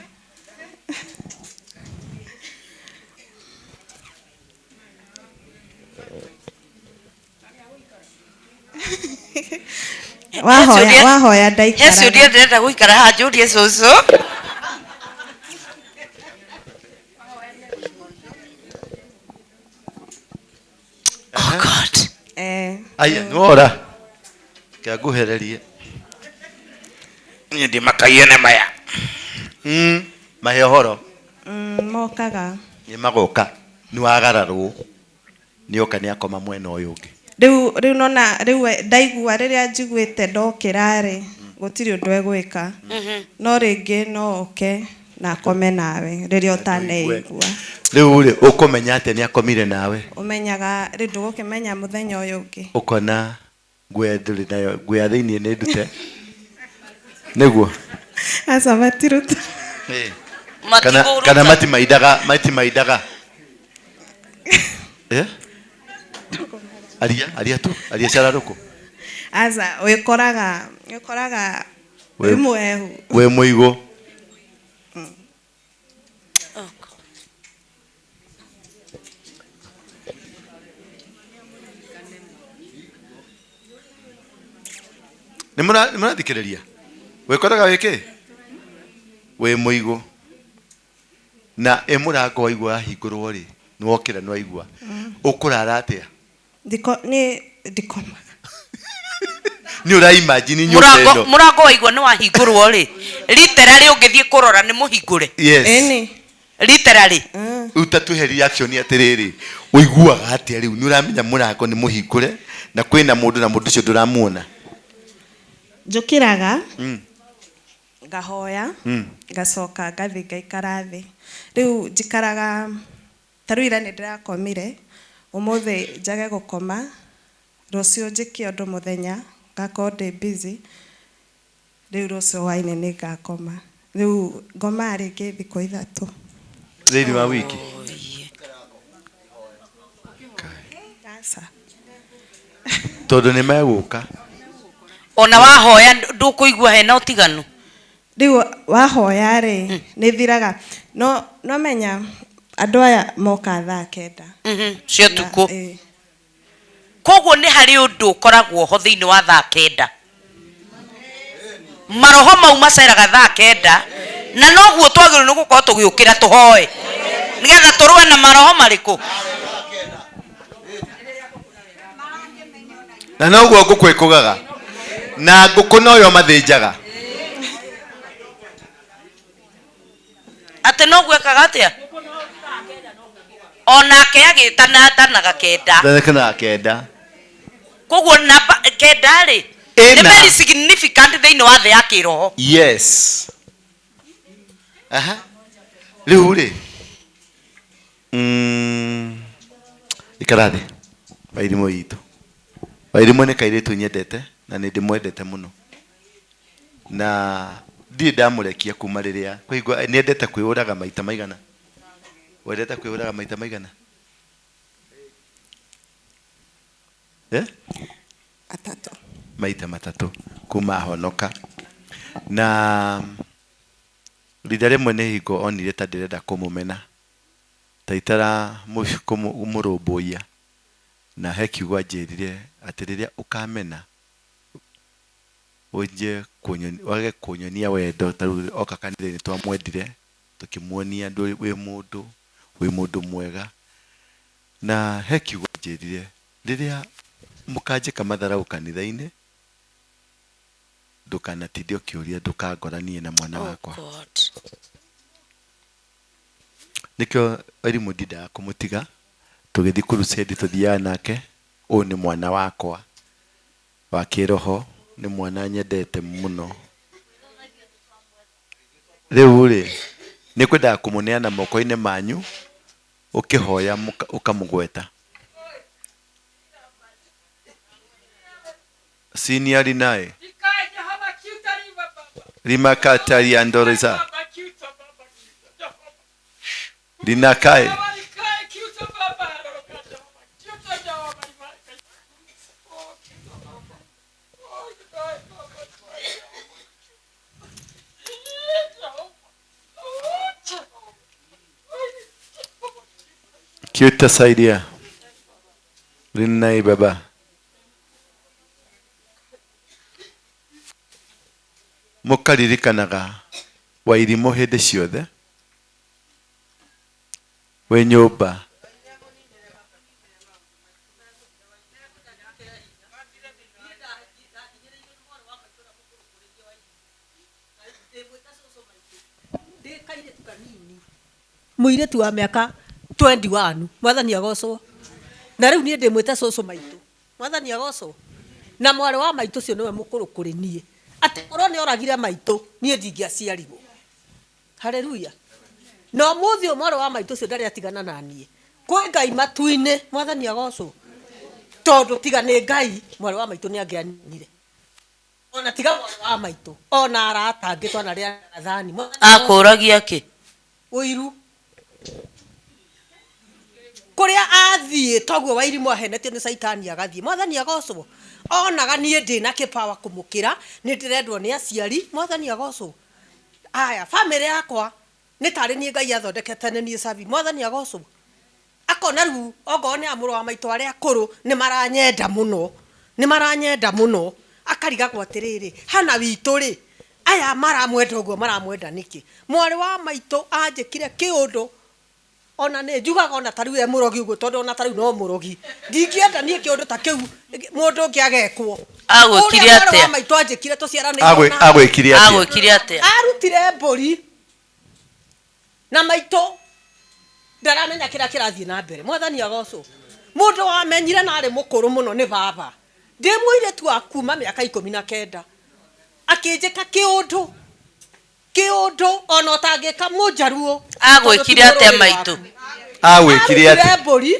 wahoya ndaikara Yesu ndiye ndĩrenda gũikara haha njũrie cũcũ oh God aya nora kĩa nguhererie niĩ ndĩmakaie nĩ maya mahe ũhoro mokaga nĩ magoka nĩ wagararwo nĩ oka nĩ akoma mwena ũyũ ũngĩ riu nona riu ndaigua rĩrĩa njiguĩte ndokĩra rĩ gũtirĩ ũndũ egwĩka no rĩngĩ no oke na akome nawe rĩrĩa ũtaneigua rĩu rĩ ũkũmenya atĩ nĩ akomire nawe ũmenyaga rĩu ndũgũkĩmenya mũthenya ũyũ ũngĩ ũkona nguo ndũrĩ nayo nguo ya thĩinĩ nĩ ndute nĩguo aca matiruta kana matimaindaga aria tu aria cararũkũ Aza wikoraga we muehu we muigo Nimuna thikiriria wikoraga wiki we muigo na emurango waigua hingurwo ri ni wokira ni waigua ukurara atia ndikoma ni ura imagine murango waigua ni wahingurwo ri literally ungithie kurora ni muhingure yes literally utatuhe reaction atiriri uiguaga atia riu ni uramenya murango ni muhingure na kwina mundu na mundu cio nduramuona njukiraga ngahoya ngacoka ngathi ngaikara thi riu njikaraga taruira ni ndirakomire umuthi njage gukoma rucio njike undu muthenya ngakorwo ndi busy riu rucio waine ni ngakoma riu ngoma ringi thikũ 3 thĩinĩ wa wiki tondu ni meguka ona wahoya ndukuigua hena utiganu riu wahoya ri ni thiraga no menya andu aya moka thaa 9 cio tuku koguo ni hari undu ukoragwo ho thiini wa thaa 9 maroho mau maceraga thaa 9 na noguo twagirwo ni gukorwo tugiukira tuhoe nigetha turwe na maroho mariku na noguo nguku ikugaga na nguku noyo mathinjaga ate noguo ekaga atia onake agitana tanaga kenda koguo namba kenda ri ni very significant thiini wa thĩ ya kiroho yes riu ri ikarathi wairimu itu wairimu ni kairitu nyendete na ni ndimwendete muno na ndi ndamurekia kuma riria kuigua ni endete kwiuraga maita maigana wendete kwiuraga maita maigana maita matatu kuma honoka na ritha rimwe ni hingo onire ta ndirenda kumumena taitara kumurumbuia na he kiugo njirire ati riria ukamena unje wage kunyonia wendo taru oka kanitha-ini twamwendire tukimuonia ndu wi mundu mwega na he kiugo njirire riria mukanjika matharau kanitha-ini ndukanatinde ukiuria ndukangoranie na mwana wakwa nikio arimu ndindaga kumutiga tugithi crusade tuthiaga nake uyu ni mwana wakwa wa kiroho ni mwana nyendete muno riu ri ni kwendaga kumuneana moko-ini manyu ukihoya ukamugweta senior naye limakatari andoreza linakae kiuta saidia linai baba mukaririkanaga wairimu hindi ciothe we nyumba muiretu wa miaka 21 mwathani agocwo na riu nie ndimwite cucu maitu mwathani agocwo na mwari wa maitu cio niwe mukuru kuri nie ati korwo ni oragire maitu nie ndingiaciarirwo haleluya no muthio mwari wa maitu cio ndari atigana na nie kwi ngai matu-ini mwathani agocwo tondu tiga ni ngai mwari wa maitu ni angianire ona tiga mwari wa maitu ona arata angi twana ria thani akuragia ki uiru kuria athie toguo wairimu ahenetio ni saitani agathie mwathani agocwo onaga niĩ ndĩna kĩpawa kũmũkĩra nĩ ndĩrendwo nĩ aciari mwathani agocwo. Aya family yakwa nĩ tarĩ niĩ Ngai athondekete nĩ niĩ savi mwathani agocwo. Akona rĩu ogo nĩ amũrũ wa maitũ arĩa akũrũ nĩ maranyenda mũno akarigagwo atĩrĩrĩ hana witũ rĩ aya maramwenda ũguo maramwenda nĩkĩ mwarĩ wa maitũ anjĩkire kĩũndũ ona nĩ njugaga ona tarĩu e mũrogi ũguo tondũ ona tarĩu no mũrogi ndingĩenda niĩ kĩũndũ ta kĩu mũndũ ũngĩ agekwo agwĩkire atĩa wa maitũ anjĩkire tũciaranĩirwo agwĩkire atĩa arutire mbũri na maitũ ndaramenya kĩrĩa kĩrathiĩ na mbere mwathani agocwo. Mũndũ wamenyire na arĩ mũkũrũ mũno nĩ baba ndĩ mũirĩtu wa kuma mĩaka 19 akĩnjĩka kĩũndũ ona ũtangĩka mũnjaruo agwĩkire atĩa maitũ agwĩkire atĩa mbũri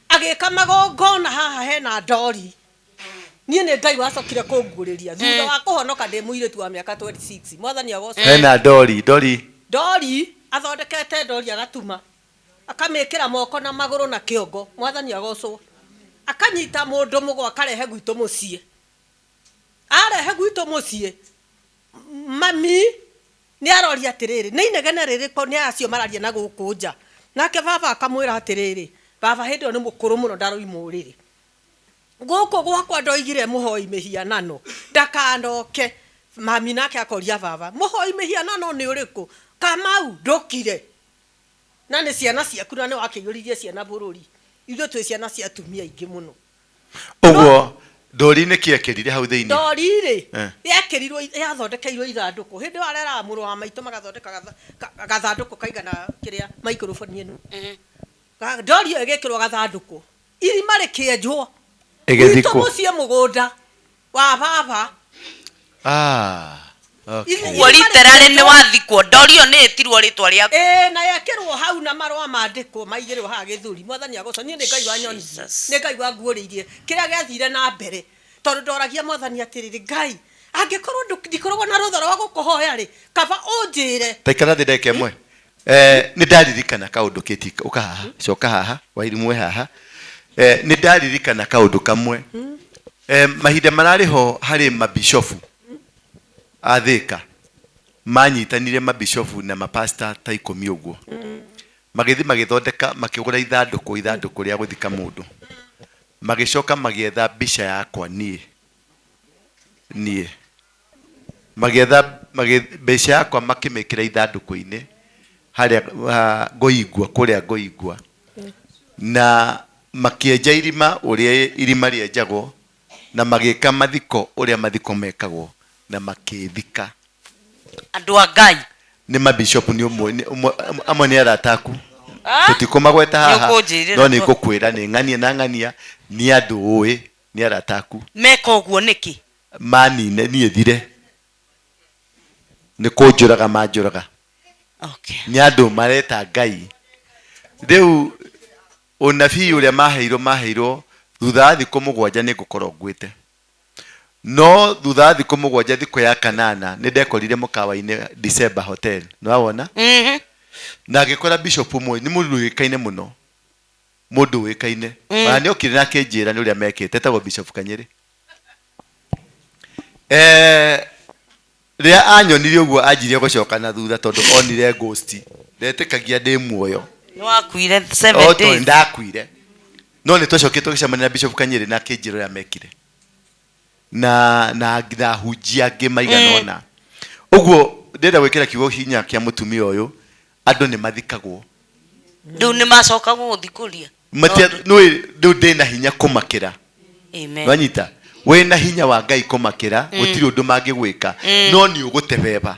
agĩka magongona haha hena ndori niĩ nĩ Ngai wacokire kũngurĩria thutha wa kũhonoka ndĩ mũirĩtu wa mĩaka 26 mwathani agocwo. Hena ndori athondekete ndori agatuma akamĩkĩra moko na magũrũ na kĩongo mwathani agocwo. Akanyita mũndũ mũgwa akarehe gwitũ mũciĩ arehe gwitũ mũciĩ mami nĩ aroria atĩrĩrĩ nĩ inegene rĩrĩkũ nĩ acio mararia na gũkũ nja nake baba akamwĩra atĩrĩrĩ baba hĩndĩ ĩyo nĩ mũkũrũ mũno ndaroimũrĩrĩ gũkũ gwakwa ndoigire mũhoi mĩhianano ndakanoke mami nake akoria baba mũhoi mĩhianano nĩ ũrĩkũ Kamau ndũkire na nĩ ciana ciaku na nĩ wakĩiyũririe ciana bũrũri ithuĩ twĩ ciana cia atumia aingĩ mũno ũguo ndori nĩ kĩekĩrire hau thĩinĩ ndori rĩ yekĩrirwo yathondekeirwo ithandũkũ hĩndĩ ĩyo arera mũrũ wa maitũ magathondeka gathandũkũ kaigana kĩrĩa microphone ĩno ndori ĩyo ĩgĩkĩrwo gathandũkũ irima rĩkĩenjwo ĩgĩthikwo mũciĩ mũgũnda wa baba Uguo literally nĩ wathikwo ndori ĩyo nĩ ĩtirwo rĩtwa rĩaku na yekĩrwo hau na marũa mandĩkwo maigĩrĩrwo haha gĩthũri mwathani agocwo niĩ nĩ Ngai wanyoni nĩ Ngai wanguũrĩirie kĩrĩa gĩathire na mbere tondũ ndoragia mwathani atĩrĩrĩ Ngai angĩkorwo ndikoragwo na rũtha rwa gũkũhoya rĩ kaba ũnjĩre taikara thĩ ndeke ĩmwe nĩ ndaririkana kaũndũ kĩti ũka haha coka haha wairimwe haha nĩ ndaririkana kaũndũ kamwe mahinda mararĩho harĩ mabishofu athika manyitanire mabishofu na mapasta ta 10 ũguo magĩthi magĩthondeka makĩgũra ithandũkũ rĩa gũthika mũndũ magĩcoka magĩetha mbica yakwa niĩ magĩetha mbica yakwa makĩmĩkĩra ithandũkũ-inĩ harĩa kũrĩa Ngoigua na makĩenja irima rĩenjagwo na magĩka mathiko ũrĩa mathiko mekagwo na makĩthika andũ a Ngai nĩ mabishop nĩ amwe nĩ arataku tũtikũmagweta haha no nĩ ngũkwĩra nĩ ng'ania na ng'ania nĩ andũ ũĩ nĩ arataku meka ũguo nĩkĩ manine niĩ thire nĩ kũnjũraga manjũraga nĩ andũ mareta Ngai rĩu ũnabii ũrĩa maheirwo thutha thikũ 7 nĩ ngũkorwo ngwĩte no thutha thikũ 7 thikũ ya 8 nĩ ndekorire mũkawa-inĩ December Hotel no wona na ngĩkora bishop ũmwe nĩ mũndũ wĩkaine mũno mũndũ wĩkaine na nĩ okire na kĩnjĩra nĩ ũrĩa mekĩte tagwo Bishop Kanyere rĩrĩa anyonirie ũguo anjirie gũcoka na thutha tondũ onire ghost ndetĩkagia ndĩ muoyo nĩ wakuire 7 days ndakuire no nĩ twacokire tũgĩcemania na Bishop Kanyere na kĩnjĩra ũrĩa mekire na hujia angĩ maiganona ũguo ndĩrenda gwĩkĩra kiugo hinya kĩa mũtumia ũyũ andũ nĩ mathikagwo rĩu nĩ macoka gũthikũria nĩ ndĩ na hinya kũmakĩra amen wanyita wĩ na hinya wa Ngai kũmakĩra gũtirĩ ũndũ mangĩgwĩka no nĩ ũgũtebeba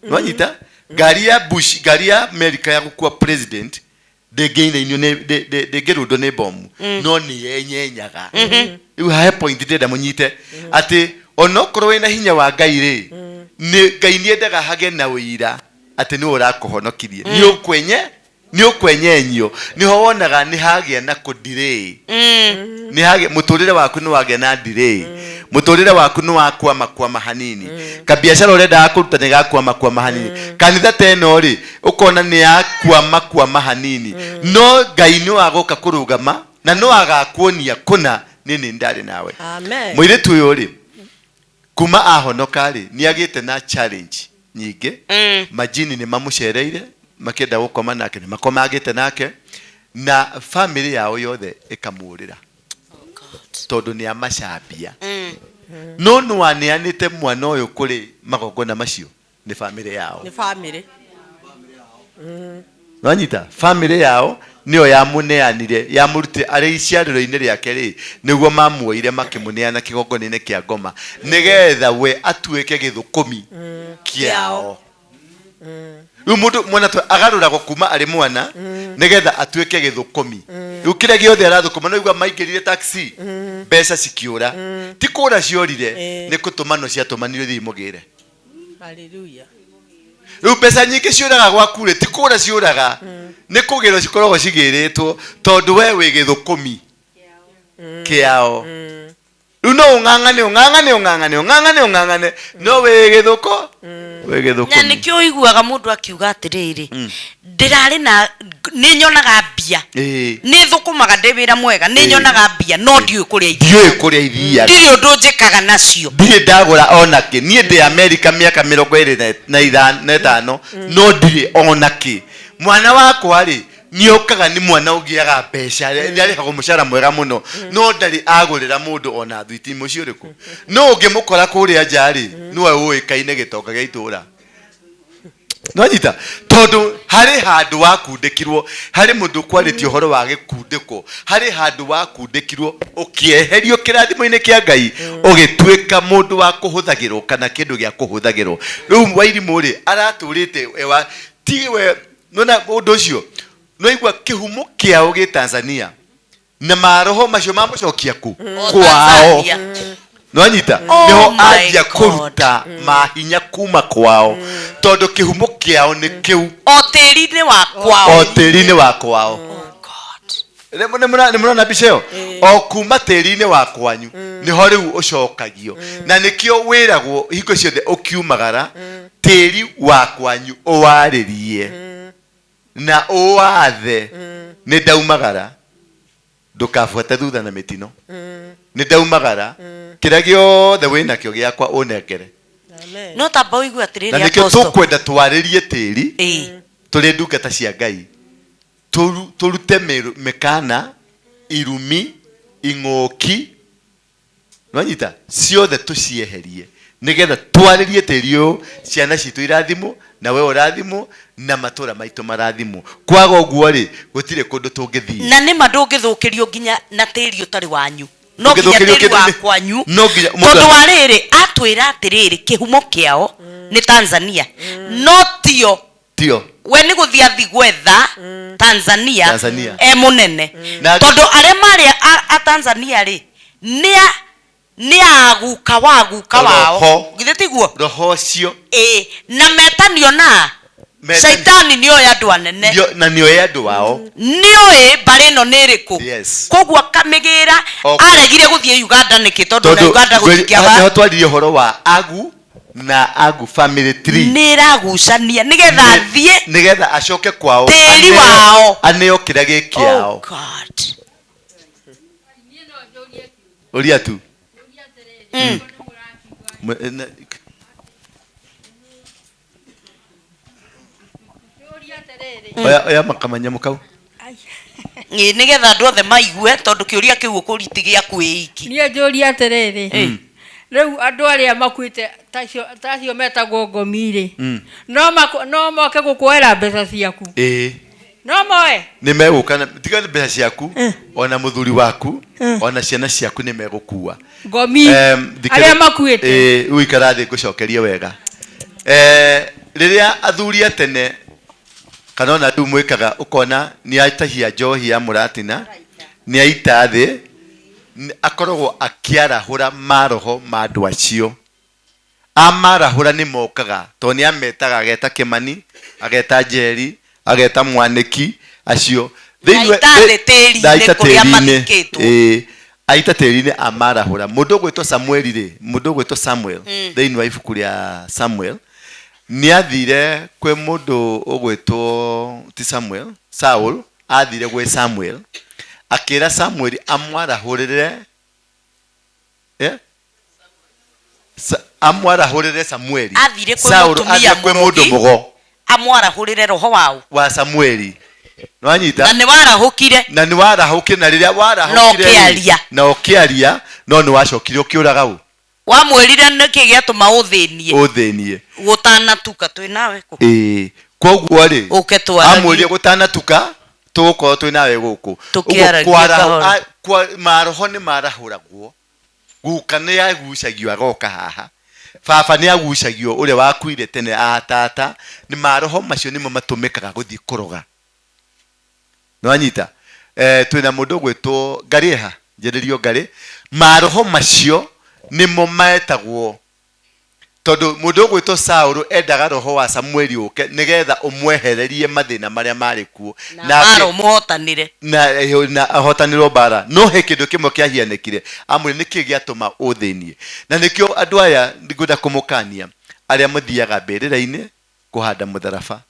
wanyita ngari ya Bush ngari ya America ya gũkua president ndĩngĩrũndwo nĩ bomu no nĩ yenyenyaga rĩu hahe point ndĩrenda mũnyite atĩ onokorwo wĩna hinya wa Ngai rĩ Ngai nĩendaga hage na ũira atĩ nĩ ũrakũhonokirie nĩ ũkwenyenyio nĩho wonaga nĩ hagĩa na kũdirĩ nĩ hagĩa mũtũrĩre waku nĩ wagĩa na delay mũtũrĩre waku nĩ wakwama hanini kabiacara ũrenda kũruta nĩ gakwama hanini kanitha teno rĩ ũkona nĩ yakwama hanini no Ngai nĩ wagũka kũrũgama na no agakuonia kũna nini ndari nawe. Amen. Muiretu uyu ri kuma ahonoka ri ni agite na challenge nyingi. Majini ni mamucereire makenda gukoma nake ni makomagite nake na family yao yothe ikamurira. Tondu ni amacambia. No nwaneanite mwana uyu kuri magongona macio ni family yao. Ni family. Wanyita family yao niyo yamuneanire yamurute ari iciariro-ini riake ri niguo mamuoire makimuneana kigongona-ini kia ngoma nigetha we atuike githukumi kiao. Riu mundu mwana tu agaruragwo kuma ari mwana nigetha atuike githukumi. Riu kiria giothe arathukuma no igua maingirire taxi mbeca cikiura ti kura ciorire ni kutumano ciatumanire thimugire. Hallelujah. Riu mbeca nyingi ciuraga gwaku ri ti kura ciuraga ni kugiro cikoragwo cigiritwo tondu we wi githukumi kiao. Riu no ung'ang'ane no wi githuko wi githukumi. Na nikio iguaga mundu akiuga atiriri ndirari na ni nyonaga mbia ni thukumaga ndibira mwega ni nyonaga mbia no ndiu kuria ithia ndiri undu njikaga nacio ndiri ndagura onaki nie ndi America miaka 25 no ndiri onaki mwana wakwa ri niokaga ni mwana ugiaga mbeca ndari hago mucara mwega muno no ndari agurira mundu ona thwiti mucio riku no ungimukora kuria njari niwe uikaine gitonga gia itura. Nonyita tondu hari handu wakundikirwo hari mundu kwarĩtio horo wa gikundiko hari handu wakundikirwo ukieherio kirathimo-ini kia Ngai ugituika mundu wa kuhuthagirwo kana kindu gia kuhuthagirwo. Riu Wairimu ri araturite ewa tiwe nona undu ucio no igua kihumo kiao gi Tanzania na maroho macio mamucokia ku kwao. Nonyita niho ajia kuruta mahinya kuma kwao tondu kihumo kiao ni kiu oteri-ini wa kwao. Nimurona biceo o kuma teri-ini wa kwanyu niho riu ucokagio na nikio wiragwo hingo ciothe ukiumagara teri wa kwanyu uwaririe na uwathe ni ndaumagara ndukabuate thutha na mitino ni ndaumagara kiria giothe wina kio giakwa unengere. No tamba uigua atiriri na nikio tukwenda twaririe teri turi ndungata cia Ngai turute mekana irumi ing'oki nwanyita ciothe tucieherie nigetha twaririe teri uyu ciana citu irathimo na we urathimo na matura maitu marathimo. Kwaga uguo ri gutire kundu tungithii na ni mandungithukirio nginya na teri utari wanyu no nginya teri wa kwanyu tondu wariri atwira atiriri kihumo kiao ni Tanzania no tio we ni guthia thigwetha Tanzania munene tondu aria mari a Tanzania ri ni aguka wao githe tiguo roho cio na metanio na Shaitani niyo yandu anene na niyo yandu wao niyo bari no niriku koguo akamigira aregire guthie Uganda niki tondu na Uganda gutikiaga niho twaririe horo wa Agu na Agu family tree niragucania nigetha thie nigetha acoke kwao teri wao aneo kiria gikiao. Oh God. Uria tu oya makamanya mukau nigetha andu othe maigue tondu kiuria kiu ukuriti gia kwiki nie njuria atiriri riu andu aria makuite tacio metagwo ngomiri no moke gukuera mbeca ciaku no moe ni meguka tiga mbeca ciaku ona muthuri waku ona ciana ciaku ni megukua ngomi aria makuite uikara thi gucokerie wega riria athuri atene kana ona ndu mwikaga ukona ni aitahia njohi ya muratina ni aita thi akoragwo akiarahura maroho ma andu acio amarahura ni mokaga to ni ametaga ageta Kimani ageta Njeri ageta Mwaniki acio aita teri-ini amarahura mundu gwitwo Samuel thiini wa ibuku ria Samuel ni athire kwe mundu ugwitwo ti Saul athire gwe Samuel akira Samuel amwarahurire amwara hurire Samueli athire kwe mundu mugo amwara hurire roho wao wa Samueli no anyita na ni warahukire na riria warahukire na ukiaria no ni wacokire ukiuraga u wamwirire niki giatuma uthinie gutanatuka twi nawe ku koguo ri amwirire gutanatuka tuko twi nawe guku kwa maroho ni marahuragwo guka ni agucagio agoka haha baba ni agucagio uria wakuire tene atata ni maroho macio nimo matumikaga guthii kuroga no anyita twina mundu gwitwo Ngariha njeririo Ngari maroho macio nimo maetagwo tondu mundu gwitwo Saulu endaga roho wa Samueli uke nigetha umwehererie mathina maria mari kuo na umuhotanire na ahotanirwo bara no he kindu kimwe kiahianekire amuri niki giatuma uthinie na nikio andu aya ngunda kumukania aria muthiaga mbirira-ini kuhanda mutharaba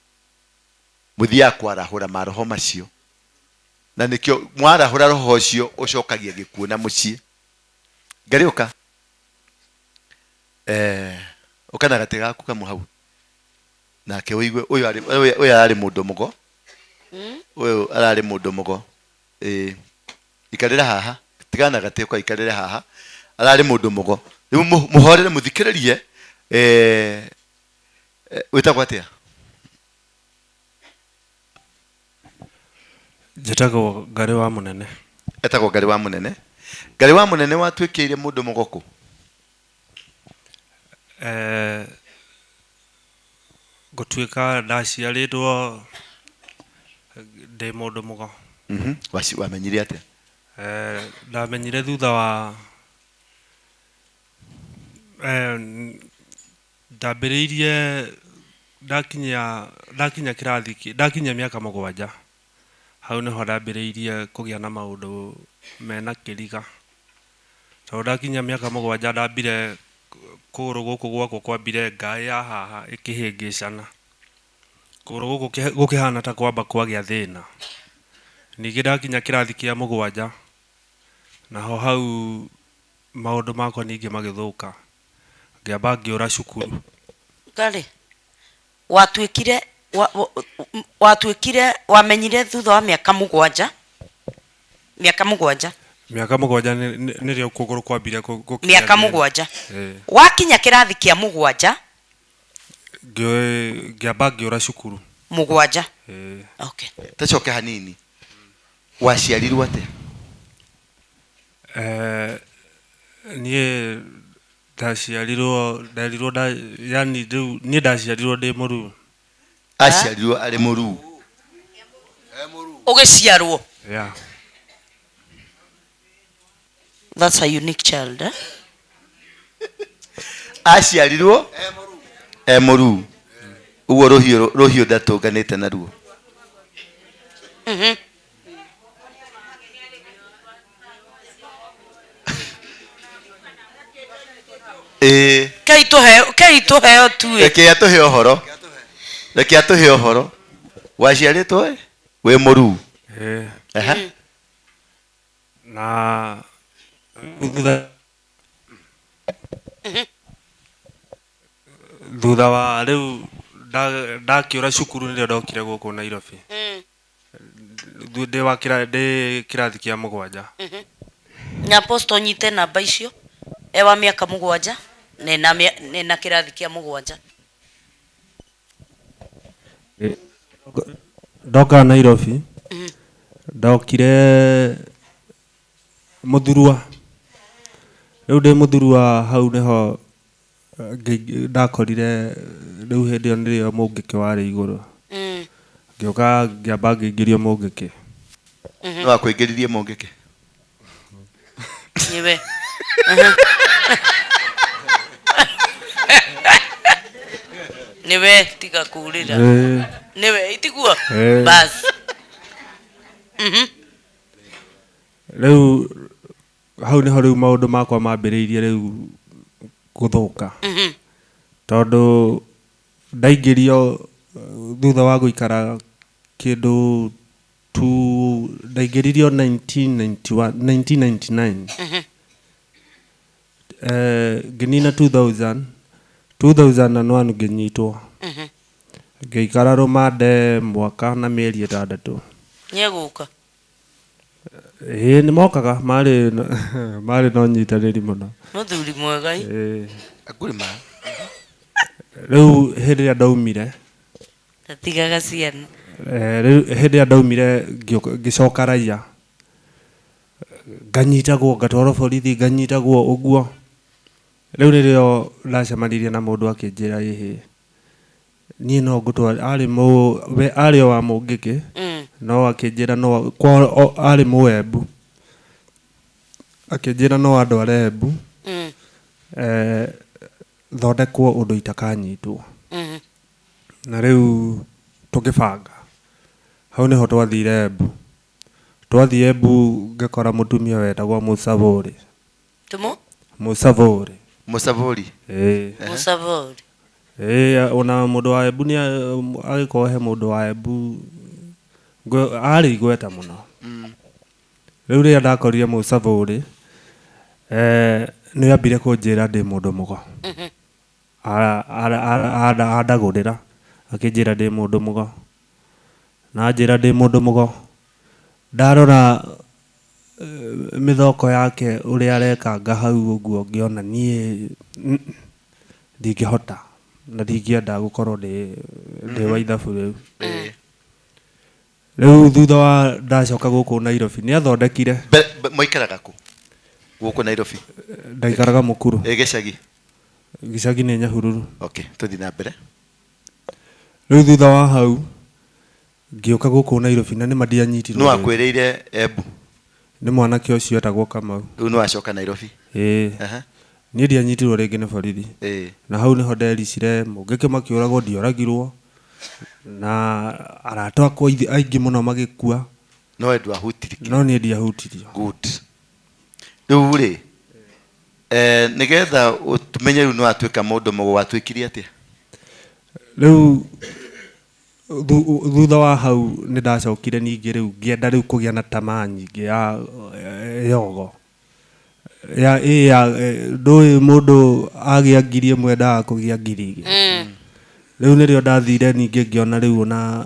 muthia kwarahura maroho macio na nikio mwarahura roho ucio ucokagia gikuo na mucii Ngari uka ukana gati gaku kamu hau nake uigwe uyu ari mundu mugo uyu arari mundu mugo ikarira haha tigana gati kwa ikarira haha arari mundu mugo riu muhorere muthikiririe witagwo atia jetagwo Ngari wa munene etagwo Ngari wa munene Ngari wa munene watwikire mundu mugoku gutwika ndaciaritwo ndi mundu mugo wamenyire atia ndamenyire thutha wa ndambiriirie ndakinya kirathi ndakinya miaka 7 hau niho ndambiriirie kugia na maundu mena kiriga tondu ndakinya miaka 7 ndambire kuru guku gwakwo kwambire ngai ya haha ikihingicana kuru guku gukihana ta kwamba kwagia thina ningi ndakinya kirathi kia 7 naho hau maundu makwa ningi magithuka ngiamba ngiura cukuru Ngari watwikire wamenyire thutha wa miaka 7 miaka 7 nirio kuguru kwambire miaka 7 wakinya kirathi kia 7 ngiamba ngiura cukuru 7 okay tacoke hanini waciarirwo atia nie ndaciarirwo yani nie ndaciarirwo ndi muru aciarirwo ari muru ugiciarwo yeah that's a unique child aciarirwo muru uguo ruhiu ndatunganite naruo kei tuheo tu reke atuhe ohoro waciaritwo we muru na thutha wa riu ndakiura cukuru nirio ndokire guku Nairobi ndi kirathi kia 7 na apostle nyite namba icio ewa miaka 7 nena kirathi kia 7 ndoka Nairobi ndokire Muthurwa riu ndi Muthurwa hau niho ndakorire riu hindi yo nirio mungiki wari iguru ngioka ngiamba ngingĩrio mungiki no akwingĩririe mungiki niwe niwe tiga kurira niwe itigua bas riu hau niho riu maundu makwa mambĩrĩirie riu guthuka tondu ndaingĩrio thutha wa guikara kindu ndaingĩririo 1999 ngĩnina 2001 ngĩnyitwo ngĩikara rũmande mwaka na mĩeri 6 nĩegũka nĩ mokaga marĩ no nyitanĩri mũno mũthuri mwega akurima rĩu hĩndĩ ĩrĩa ndaumire tatigaga ciana rĩu hĩndĩ ĩrĩa ndaumire ngĩcoka raia nganyitagwo ngatwarwo borithi nganyitagwo ũguo rĩu nĩrĩo ndacemanirie na mũndũ akĩnjĩra ĩhĩ niĩ no ngũtwara we arĩ o wa Mũngĩkĩ no akĩnjĩra no arĩ Mũembu akĩnjĩra no andware Embu thondekwo ũndũ itakanyitwo na rĩu tũgĩbanga hau nĩho twathire Embu twathiĩ Embu ngĩkora mũtumia wetagwo Mũsavũri Mũsavũri ona mũndũ wa Embu nĩ agĩkorwo he mũndũ wa Embu arĩ igweta mũno rĩu rĩrĩa ndakorire Mũsavũri nĩ ambire kũnjĩra ndĩ mũndũ mũgo andagũrĩra akĩnjĩra ndĩ mũndũ mũgo na njĩra ndĩ mũndũ mũgo ndarora mĩthoko yake ũrĩa arekanga hau ũguo ngĩona niĩ ndingĩhota na ndingĩenda gũkorwo ndĩ wa ithabu rĩu rĩu thutha wa ndacoka gũkũ Nairobi nĩ athondekire moikaraga kũ gũkũ Nairobi ndaikaraga Mũkuru gĩcagi nĩ Nyahururu tũthiĩ na mbere rĩu thutha wa hau ngĩũka gũkũ Nairobi na nĩ mandianyitirwo no akwĩrĩire Embu nĩ mwanake ũcio etagwo Kamau rĩu no acoka Nairobi niĩ ndianyitirwo rĩngĩ nĩ borithi na hau nĩho ndericire Mũngĩkĩ makĩũragwo ndioragirwo na arata akwa aingĩ mũno magĩkua no ndwahutirio no niĩ ndiahutirio rĩu rĩ nĩgetha tumenye rĩu no atuĩka mũndũ mũgo watuĩkire atĩa rĩu thutha wa hau nĩ ndacokire ningĩ rĩu ngĩenda rĩu kũgĩa na tamaa nyingĩ ya yogo ndũĩ mũndũ agĩa ngiri ĩmwe endaga kũgĩa ngiri igĩrĩ rĩu nĩrĩo ndathire ningĩ ngĩona rĩu ona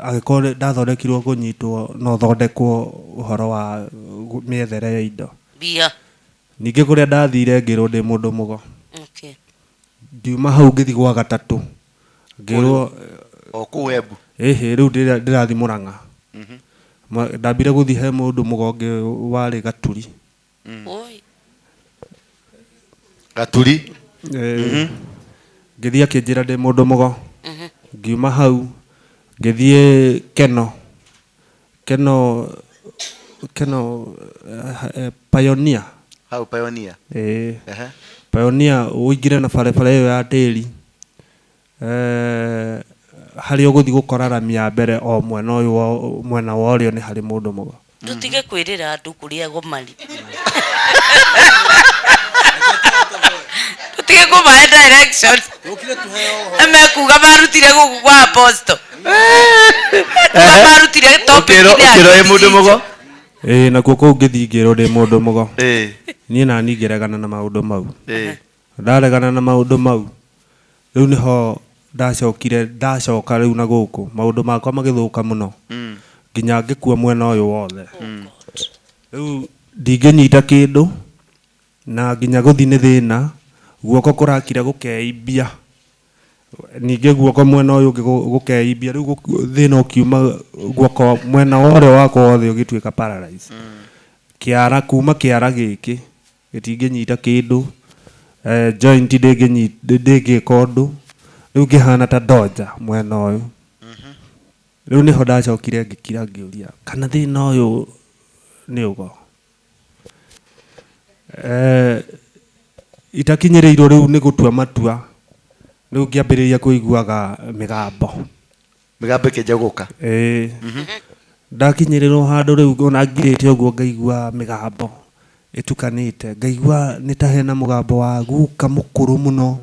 agĩkorwo ndathondekirwo kũnyitwo no thondekwo ũhoro wa mĩethere ya indo ningĩ kũrĩa ndathire ngĩrwo ndĩ mũndũ mũgo ngiuma hau ngĩthiĩ gwa gatatũ ngĩrwo kũu Embu rĩu ndĩrathiĩ Mũrang'a ndambire gũthiĩ he mũndũ mũgonge warĩ Gaturi ngĩthiĩ akĩnjĩra ndĩ mũndũ mũgo ngiuma hau ngĩthiĩ Pioneer Pioneer ũingĩre na barabara ĩyo ya tĩri harĩa ũgũthiĩ gũkora rami ya mbere o mwena ũyũ mwena wa ũrĩo nĩ harĩ mũndũ mũgo tutige kwĩrĩra andũ kũrĩa gũmari tutige kũmahe direction amekuga marutire gũkũ kwa apostle marutire topic ũkĩrwo mũndũ mũgo nakuo kũu ngĩthiĩ ngĩrwo ndĩ mũndũ mũgo niĩ nani ngĩregana na maũndũ mau ndaregana na maũndũ mau rĩu nĩho ndacoka rĩu na gũkũ maũndũ makwa magĩthũka mũno nginya ngĩkua mwena ũyũ wothe rĩu ndingĩnyita kĩndũ na nginya gũthiĩ nĩ thĩna guoko kũrakire gũkeimbia ningĩ guoko mwena ũyũ gũkeimbia rĩu thĩna ũkiuma guoko mwena wothe wakwa wothe ũgĩtuĩka paralyze kĩara kuma kĩara gĩkĩ gĩtingĩnyita kĩndũ joint ndĩngĩka ũndũ rĩu ngĩhana ta ndonja mwena ũyũ rĩu nĩho ndacokire ngĩkira ngĩũria kana thĩna ũyũ nĩ ũgo itakinyĩrĩirwo rĩu nĩ gũtua matua rĩu ngĩambĩrĩria kũiguaga mĩgambo ĩkĩnja gũka ndakinyĩrĩrwo handũ rĩu ona ngirĩte ũguo ngaigua mĩgambo ĩtukanĩte ngaigua nĩ ta hena mũgambo wa guka mũkũrũ mũno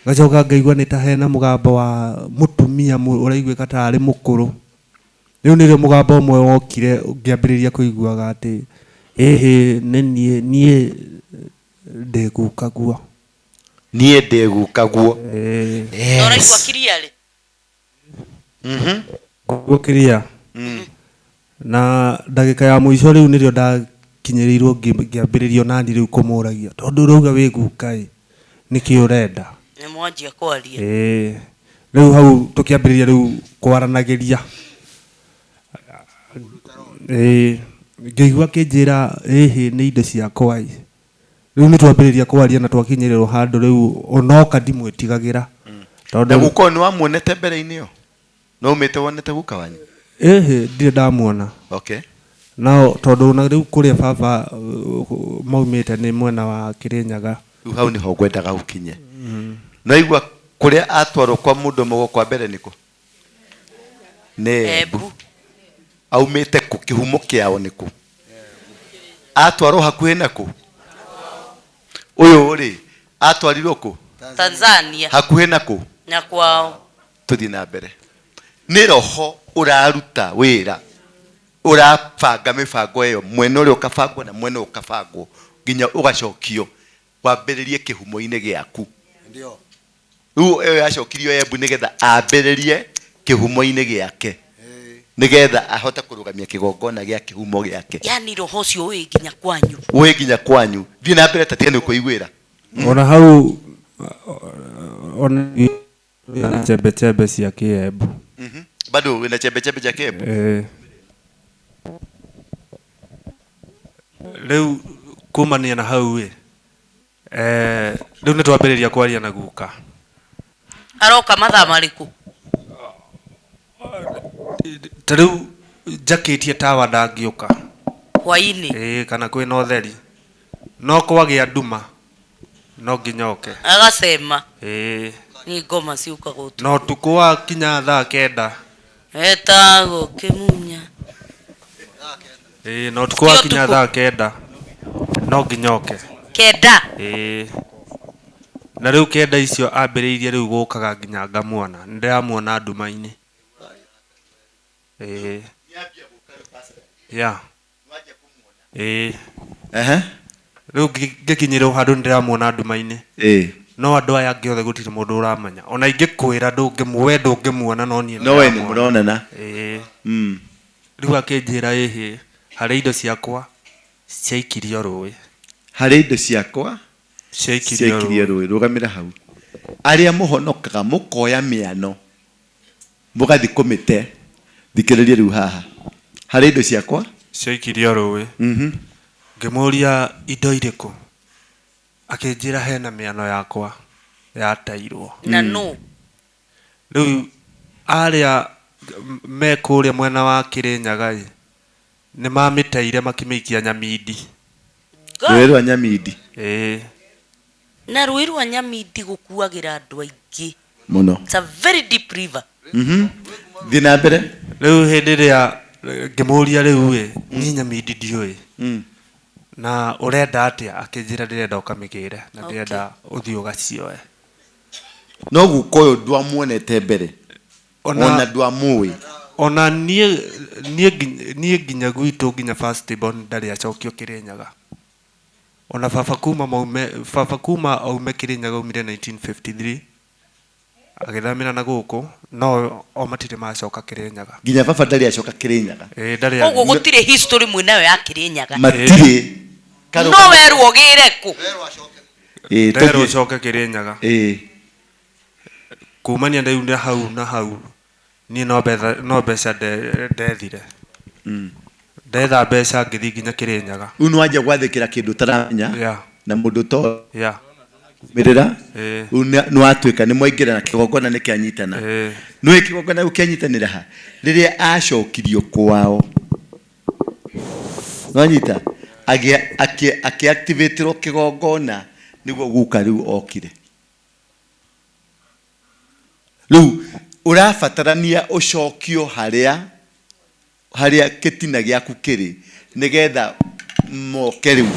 gacoka ngaigua nĩ ta hena mũgambo wa mũtumia ũraiguĩka ta arĩ mũkũrũ rĩu nĩrĩo mũgambo ũmwe wokire ngĩambĩrĩria kũiguaga atĩ nĩ niĩ ndiguka guo nie ndiguka guo Ũraigua kiria rĩ guo kiria na ndagika ya muico riu nirio ndakinyirirwo ngiambiririo nani riu kumuragia tondu rauga wi guka niki urenda nĩ mwanjia kwaria riu hau tukiambiriria riu kwaranagiria ngĩigua kĩnjĩra ĩhĩ nĩ indo ciakwa riu nĩ twambĩrĩria kwaria na twakinyĩrĩrwo handũ riu onoka ndimwĩtigagĩra na guko nĩ wamuonete mbere-inĩ yo no umĩte wonete guka wanyu ndirĩ ndamuona no tondũ na riu kũrĩa baba maumĩte nĩ mwena wa Kĩrĩnyaga riu hau nĩho ngwendaga ũkinye no igua kũrĩa atwarwo kwa mũndũ mũgo kwa mbere nĩkũ nĩ Embu aumĩte kũ kĩhumo kĩao nĩkũ atwarwo hakuhĩ na kũ ũyũ rĩ atwarirwo kũ Tanzania hakuhĩ na kũ na kwao tuthi na mbere nĩ roho ũraruta wĩra ũrabanga mĩbango ĩyo mwena ũrĩa ũkabangwo na mwena ũkabangwo nginya ũgacokio wambĩrĩrie kĩhumo-inĩ gĩaku ndio rĩu ũyũ yacokirio Embu nĩgetha ambĩrĩrie kĩhumo-inĩ gĩake nigetha ahote kurugamia kigongona gya kihumo gyake yani roho cio we nginya kwanyu thiĩ na mbere tatia nĩ kuiguĩra ona hau ona chembe cia Kiembu bado wĩna chembe cia Kiembu rĩu kumania na hau rĩu nĩ twambĩrĩria kwaria na guka aroka mathaa marĩkũ tarĩu njakĩtie tawa ndangĩũka hwainĩ kana kwĩna ũtheri no kwagĩa nduma no nginyoke agacema ni ngoma ciuka gũtu no tukũ wa kinya thaa 9 etagwo kĩmunya no tukũ wa kinya thaa 9 no nginyoke 9 na rĩu 9 icio ambĩrĩirie rĩu gũkaga nginya ngamuona ndĩramuona nduma-inĩ rĩu ngĩkinyĩrwo handũ ndĩramuona nduma-inĩ no andũ aya angĩ othe gũtirĩ mũndũ ũramenya ona ingĩkwĩra we ndũngĩmuona no niĩ we nĩ mũronana rĩu akĩnjĩra harĩ indo ciakwa ciaikirio rũĩ harĩ indo ciakwa ciaikirio rũĩ rũgamĩra hau arĩa mũhonokaga mũkoya mĩano mũgathi kũmĩte thikĩrĩria rĩu haha harĩ indo ciakwa ciaikirio rũĩ ngĩmũria indo irĩkũ akĩnjĩra hena mĩano yakwa yatairwo na no rĩu arĩa me kũrĩa mwena wa Kĩrĩnyaga nĩ mamĩteire makĩmĩikia Nyamindi rũĩ rwa Nyamindi na rũĩ rwa Nyamindi gũkuagĩra andũ aingĩ mũno it's a very deep river thiĩ na mbere rĩu hĩndĩ ĩrĩa ngĩmũria rĩu niĩ Nyamindi ndiũĩ na ũrenda atĩa akĩnjĩra ndĩrenda ũkamĩgĩre na ndĩrenda ũthiĩ ũgacioe no guka ũyũ ndwamuonete mbere ona ndwamũĩ ona niĩ nginya gwitũ nginya first born ndarĩ acokio Kĩrĩnyaga ona baba kuma aume Kĩrĩnyaga aumire 1953 agĩthamĩra na gũkũ no o matirĩ macoka Kĩrĩnyaga nginya baba ndarĩ acoka Kĩrĩnyaga koguo gũtirĩ history mwena yo ya Kĩrĩnyaga matirĩ no werwo gĩre kũ nderwo coke Kĩrĩnyaga kumania rĩu na hau niĩ no mbeca ndethire ndetha mbeca ngĩthiĩ nginya Kĩrĩnyaga rĩu nĩwanjia gwathĩkĩra kĩndũ ũtaramenya na mũndũ to mĩrĩra nĩwatuĩka nĩmwaingĩra na kĩgongona nĩkĩanyitana nĩwe kĩgongona gĩu kĩanyitanĩra ha rĩrĩa acokirio kwao nwanyita akĩactivaterwo kĩgongona nĩguo guka rĩu okire rĩu ũrabatarania ũcokio harĩa kĩtina gĩaku kĩrĩ nĩgetha moke rĩu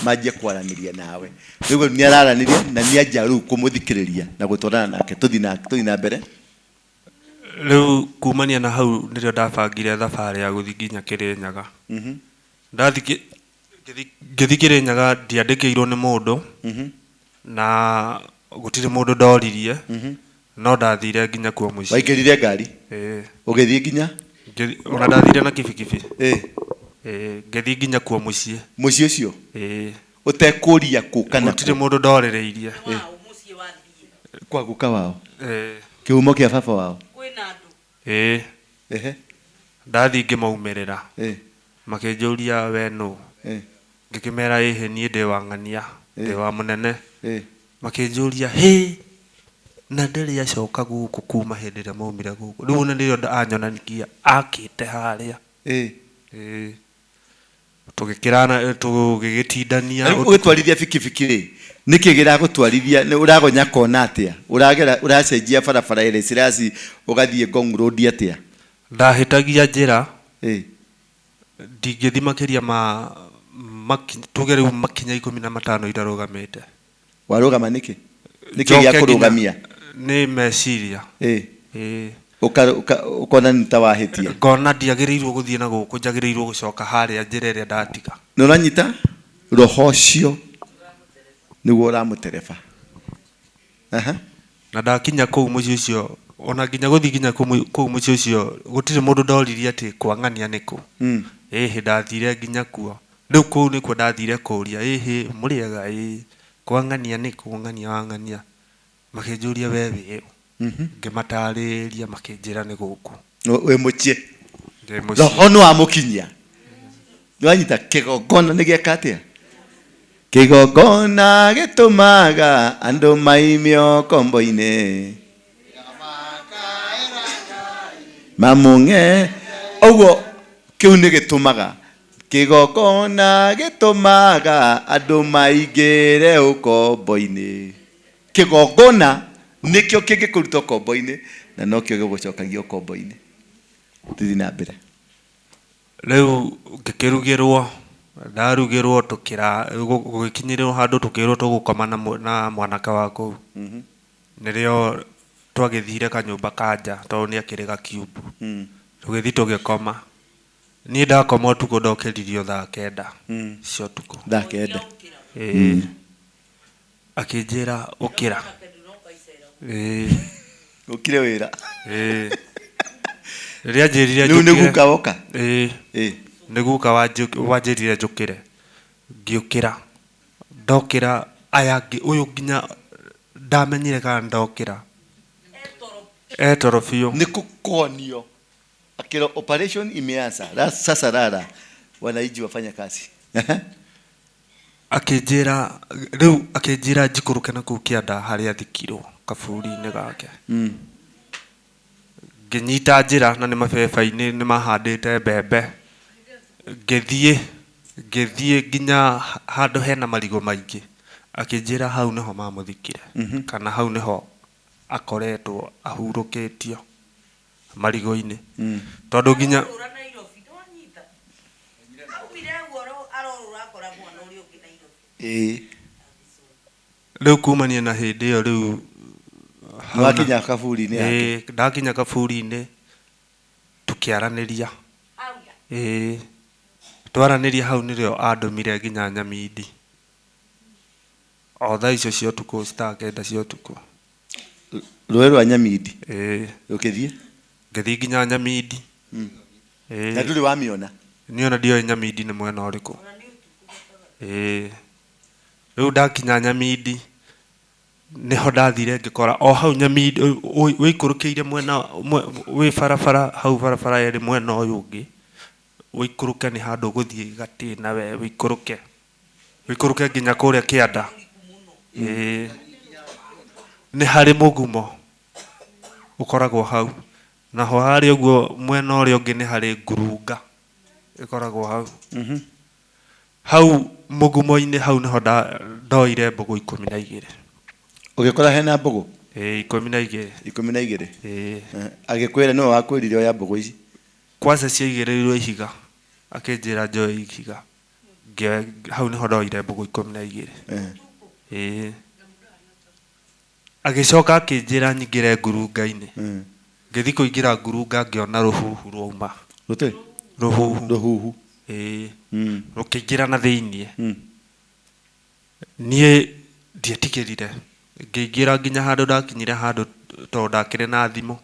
manjie kwaranĩria nawe rĩu nĩararanirie na nĩanjia rĩu kũmũthikĩrĩria na gũtwarana nake tũthi na mbere rĩu kumania na hau nĩrĩo ndabangire thabarĩ ya gũthiĩ nginya Kĩrĩnyaga ndathiĩ ngĩthikĩrĩ nyaga ndiandĩkĩirwo nĩ mũndũ na gũtirĩ mũndũ ndoririe no ndathire nginya kuo mũciĩ. Waingĩrire ngari? Ũgĩthiĩ nginya? Ona ndathire na kibikibi. Ngĩthiĩ nginya kuo mũciĩ. Mũciĩ ũcio? Ũtekũria kũ kana gũtirĩ mũndũ ndorereirie. Kwa guka wao? Kĩhumo kĩa baba wao? Kwĩna andũ. Ndathi ngĩmaumĩrĩra makĩnjũria we nũ, ngĩkĩmera ĩhĩ niĩ ndĩ wa ng'ania, ndĩ wa mũnene. Makĩnjũria hĩ na ndĩrĩ acoka gũkũ kuma hĩndĩ ĩrĩa maumire gũkũ, rĩu ona nĩrĩo anyonanikia akĩte harĩa. Tũgĩkĩrana tũgĩgĩtindania. Ũgĩtwarithia bikibiki rĩ, nĩkĩ gĩragũtwarithia? Ũragonya kona atĩa? Ũracenjia barabara ĩrĩ ciraci ũgathiĩ Ngong Road atĩa? Ndahĩtagia njĩra ndingĩthi makĩria tuge rĩu makinya 15 itarũgamĩte. Warũgama nĩkĩ? Nĩkĩ gĩa kũrũgamia? Nĩ meciria. Ũkona nĩ ta wahĩtia? Ngona ndiagĩrĩirwo gũthiĩ na gũkũ, njagĩrĩirwo gũcoka harĩa njĩra ĩrĩa ndatiga. Nĩ ũranyita? Roho ũcio nĩguo ũramũtereba. Na ndakinya kũu mũciĩ ũcio, ona nginya gũthiĩ nginya kũu mũciĩ ũcio gũtirĩ mũndũ ndoririe atĩ kwa ng'ania nĩkũ. Ĩhĩ ndathire nginya kuo. Rĩu kũu nĩkuo ndathire kũũria ĩhĩ mũrĩega kwa ng'ania nĩkũ, ng'ania wa ng'ania. Makĩnjũria we wĩ ngĩmatarĩria makĩnjĩra nĩ gũkũ. Wĩ mũciĩ? Roho nĩ wamũkinyia? Nĩwanyita kĩgongona nĩ gĩeka atĩa? Kĩgongona gĩtũmaga andũ maimio kombo-inĩ mamũng'e. Ũguo kĩu nĩ gĩtũmaga, kĩgongona gĩtũmaga andũ maingĩre ũkombo-inĩ. Kĩgongona nĩkĩo kĩngĩkũruta ũkombo-inĩ na nokĩo gĩgũcokagia ũkombo-inĩ. Tũthiĩ na mbere. Rĩu ngĩkĩrugĩrwo, ndarugĩrwo gũgĩkinyĩrĩrwo handũ tũkĩrwo tũgũkoma na mwanake wa kũu. Nĩrĩo twagĩthire kanyũmba kanja tondũ nĩ akĩrĩ gakiumbu. Tũgĩthiĩ tũgĩkoma. Niĩ ndakoma ũtukũ ndokĩririo thaa 9 cia ũtukũ. Thaa 9? Akĩnjĩra ũkĩra. Ũkire wĩra? Rĩrĩa njĩrire njũkĩre. Rĩu nĩ guka woka? Nĩ guka wanjĩrire njũkĩre. Ngĩũkĩra. Ndokĩra aya ũyũ nginya ndamenyire kana ndokĩra. Etoro biũ. Nĩ kukonio. Akira operation imeanza. Sasa rara wananchi wafanya kazi. Akĩnjĩra rĩu akĩnjĩra njikũrũke na kũu kĩanda harĩa thikirwo kaburi-inĩ gake. Ngĩnyita njĩra na nĩ mabebe-inĩ nĩ mahandĩte mbembe. Ngĩthiĩ nginya handũ hena marigũ maingĩ. Akĩnjĩra hau nĩho mamũthikire kana hau nĩho akoretwo ahurũkĩtio marigũ-inĩ. Tondũ nginya rĩu kumania na hĩndĩ ĩyo rĩu wakinya kaburi-inĩ yake? Ndakinya kaburi-inĩ tũkĩaranĩria. Twaranĩria hau nĩrĩo andũmire nginya Nyamindi o thaa icio cia ũtukũ, thaa 9 cia ũtukũ. Rũĩ rwa Nyamindi? Ũkĩthiĩ? Ngĩthiĩ nginya Nyamindi. Na ndũrĩ wamĩona? Niĩ ona ndioĩ Nyamindi nĩ mwena ũrĩkũ. Rĩu ndakinya Nyamindi nĩho ndathire ngĩkora o hau Nyamindi wĩikũrũkĩire mwena wĩ barabara hau barabara ĩrĩ mwena ũyũ ũngĩ. Wĩikũrũke nĩ handũ gũthiĩ Gatĩna we wĩikũrũke nginya kũrĩa kĩanda. Nĩ harĩ mũgumo ũkoragwo hau. Naho harĩ ũguo mwena ũrĩa ũngĩ nĩ harĩ ngurunga ĩkoragwo hau. Hau mũgumo-inĩ hau nĩho ndoire mbũgũ 12. Ũgĩkora hena mbũgũ? 12. 12? Agĩkwĩra nĩwe wakwĩrire oya mbũgũ ici? Kwanza ciaigĩrĩirwo ihiga. Akĩnjĩra njoe ihiga. Hau nĩho ndoire mbũgũ 12. Agĩcoka akĩnjĩra nyingĩre ngurunga-inĩ. Ngĩthiĩ kũingĩra ngurunga ngĩona rũhuhu rwauma. Rũte? Rũhuhu. Rũkĩingĩra na thĩiniĩ niĩ ndietĩkĩrire ngĩingĩra nginya handũ ndakinyire handũ tondũ ndakĩrĩ na thimũ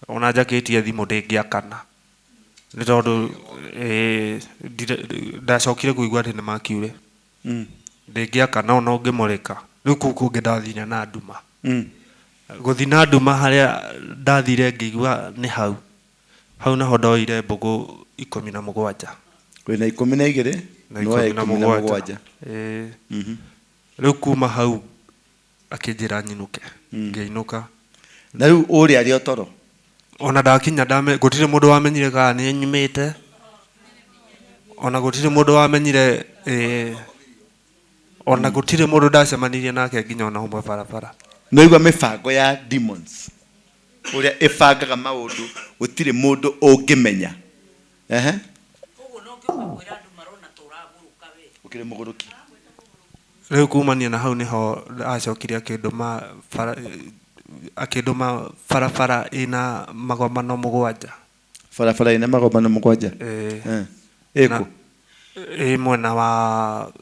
ona njakĩtie thimũ ndĩngĩakana nĩ tondũ ndacokire kũigua atĩ nĩ makiure ndĩngĩakana ona ũngĩmũrĩka rĩu kũu kũngĩ ndathire na nduma gũthiĩ na nduma harĩa ndathire ngĩigua nĩ hau naho ndoire mbũgũ 17 wĩna 12 na 17 rĩu kuma hau akĩnjĩra nyinũke ngĩinũka na rĩu ũrĩa arĩ o toro ona ndakinya gũtirĩ mũndũ wamenyire kana nĩ nyumĩte ona gũtirĩ mũndũ wamenyire ona gũtirĩ mũndũ ndacemanirie nake nginya ona ũmwe barabara noigua mĩbango ya demons ũrĩa ĩbangaga maũndũ gũtirĩ mũndũ ũngĩmenya ũkĩrĩ mũgũrũki rĩu kumania na hau nĩho acokire akĩndũma barabara ĩna magomano 7 barabara ĩna magomano 7 ĩkũ mwena wa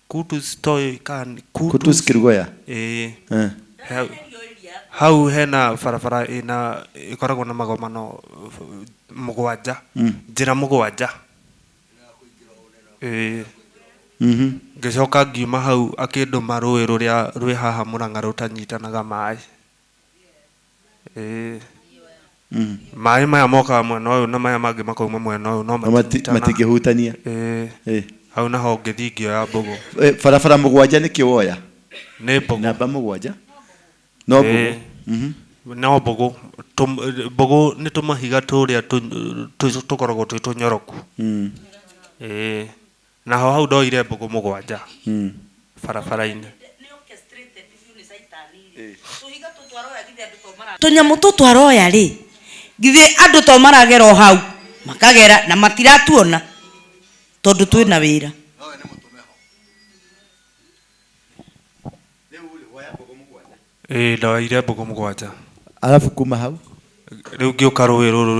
Kutus toy kan Kutus Kirugoya hau hena barabara ĩna ĩkoragwo na magomano 7 njĩra 7 ngĩcoka ngiuma hau akĩndũma rũĩ rũrĩa rwĩ haha Mũrang'a rũtanyitanaga maĩ maĩ maya mokaga mwena ũyũ na maya mangĩ makauma mwena ũyũ no matingĩhutania hau naho ngĩthiĩ ngĩoya mbũgũ barabara 7 nĩkĩo woya nĩ mbũgũ namba 7 no mbũgũ no mbũgũ nĩ tũmahiga tũrĩa tũkoragwo twĩ tũnyoroku naho hau ndoire mbũgũ 7 barabara-inĩ tũnyamũ tũtũ aroya rĩ githĩ andũ to maragera o hau makagera na matiratuona tondũ twĩna wĩra ndoire mbũgũ 7 alafu kuma hau rĩu ngĩũka rũĩ rũrũ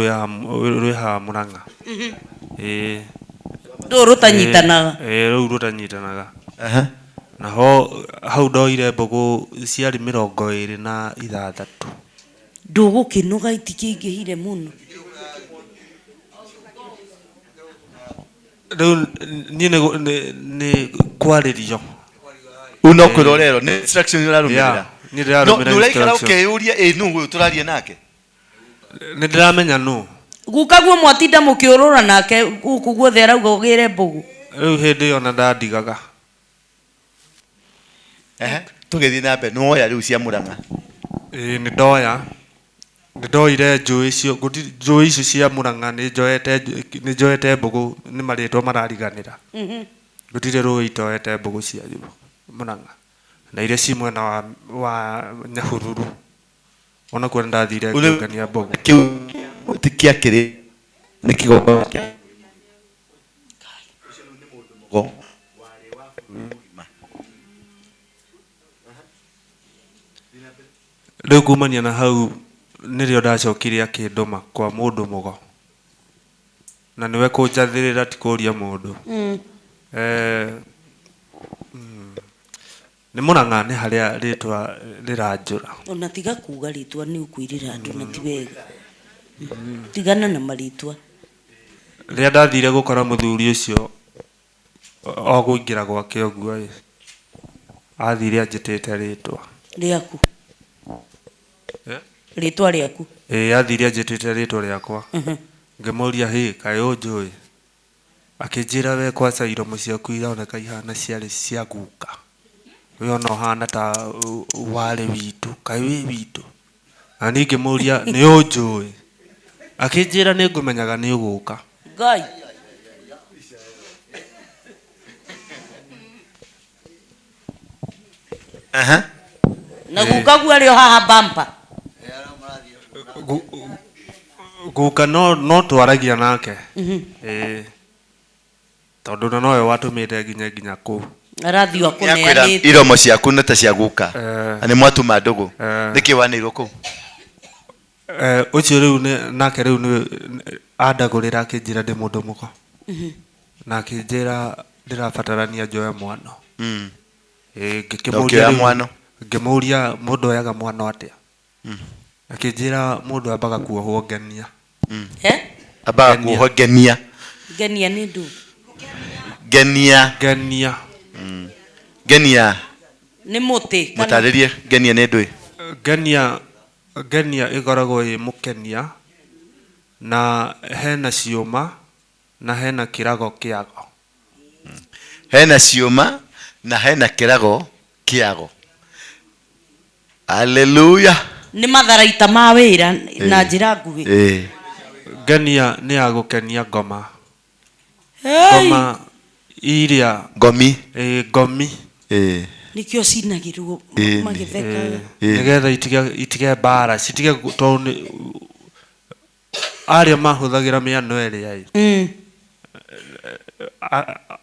rwĩ haha Mũrang'a rũu rũtanyitanaga rũu rũtanyitanaga naho hau ndoire mbũgũ ciarĩ 26 ndũgũkĩnoga itikĩingĩhire mũno rĩu niĩ nĩ kwarĩrio unokwĩrorerwo nĩ instruction ũrarũmĩrĩra nĩũraikara ũkeyũria nũũ ũyũ tũraria nake nĩ ndĩramenya nũ gukaguo mwatinda mũkĩũrũra nake gũkũ guothe arauga ũgĩre mbũgũ rĩu hĩndĩ ĩyo na ndandigaga tũgĩthiĩ na mbere nĩwoya rĩu cia Mũrang'a nĩ ndoire njũĩ icio cia Mũrang'a nĩ njoete mbũgũ nĩ marĩtwa marariganĩra gũtirĩ rũĩ itoete mbũgũ cia Mũrang'a na iria ci mwena wa Nyahururu ona kuo ndathire ngĩũngania mbũgũ kĩu ti kĩakĩrĩ nĩ kĩgongona kĩa rĩu kumania na hau nĩrĩo ndacokire akĩndũma kwa mũndũ mũgo na nĩwe kũnjathĩrĩra ti kũria mũndũ nĩ Mũrang'a nĩ harĩa rĩtwa rĩranjũra ona tiga kuga rĩtwa nĩ ũkwĩrĩra andũ na ti wega tigana na marĩtwa rĩrĩa ndathire gũkora mũthuri ũcio o kũingĩra gwake ũguo athire anjĩtĩte rĩtwa rĩaku rĩtwa rĩaku athire anjĩtĩte rĩtwa rĩakwa ngĩmũria kaĩ ũnjũĩ akĩnjĩra we kwa cairo mũciaku ironeka ihana ciarĩ cia guka we ona ũhana ta warĩ witũ kaĩ wĩ witũ na niĩ ngĩmũria nĩ ũnjũĩ akĩnjĩra nĩ ngũmenyaga nĩ ũgũka Ngai na guka guarĩ o haha bampa guka no twaragia nake tondũ na nowe watũmĩte nginya kũu arathi wa kũneanĩte iromo ciaku nĩ ta cia guka na nĩ mwatuma ndũgũ nĩkĩ wanĩirwo kũu ucio riu nake riu ni andagurira akinjira ndi mundu muko na akinjira ndirabatarania njoe mwano ngikimuria mwano ngimuria mundu oyaga mwano atia akinjira mundu ambaga kuohwo ngenia ambaga kuohwo ngenia ngenia ni ndu ngenia ngenia ni muti mutaririe ngenia ni ndu ngenia igoragwo i mukenia na hena cioma na hena kirago kiago hena cioma na hena kirago kiago haleluya ni matharaita ma wira na njira nguhi ngenia ni agukenia ngoma ngoma iria ngomi ngomi nikio cinagirwo magitheka nigetha itige bara citige tondu aria mahuthagira miano eria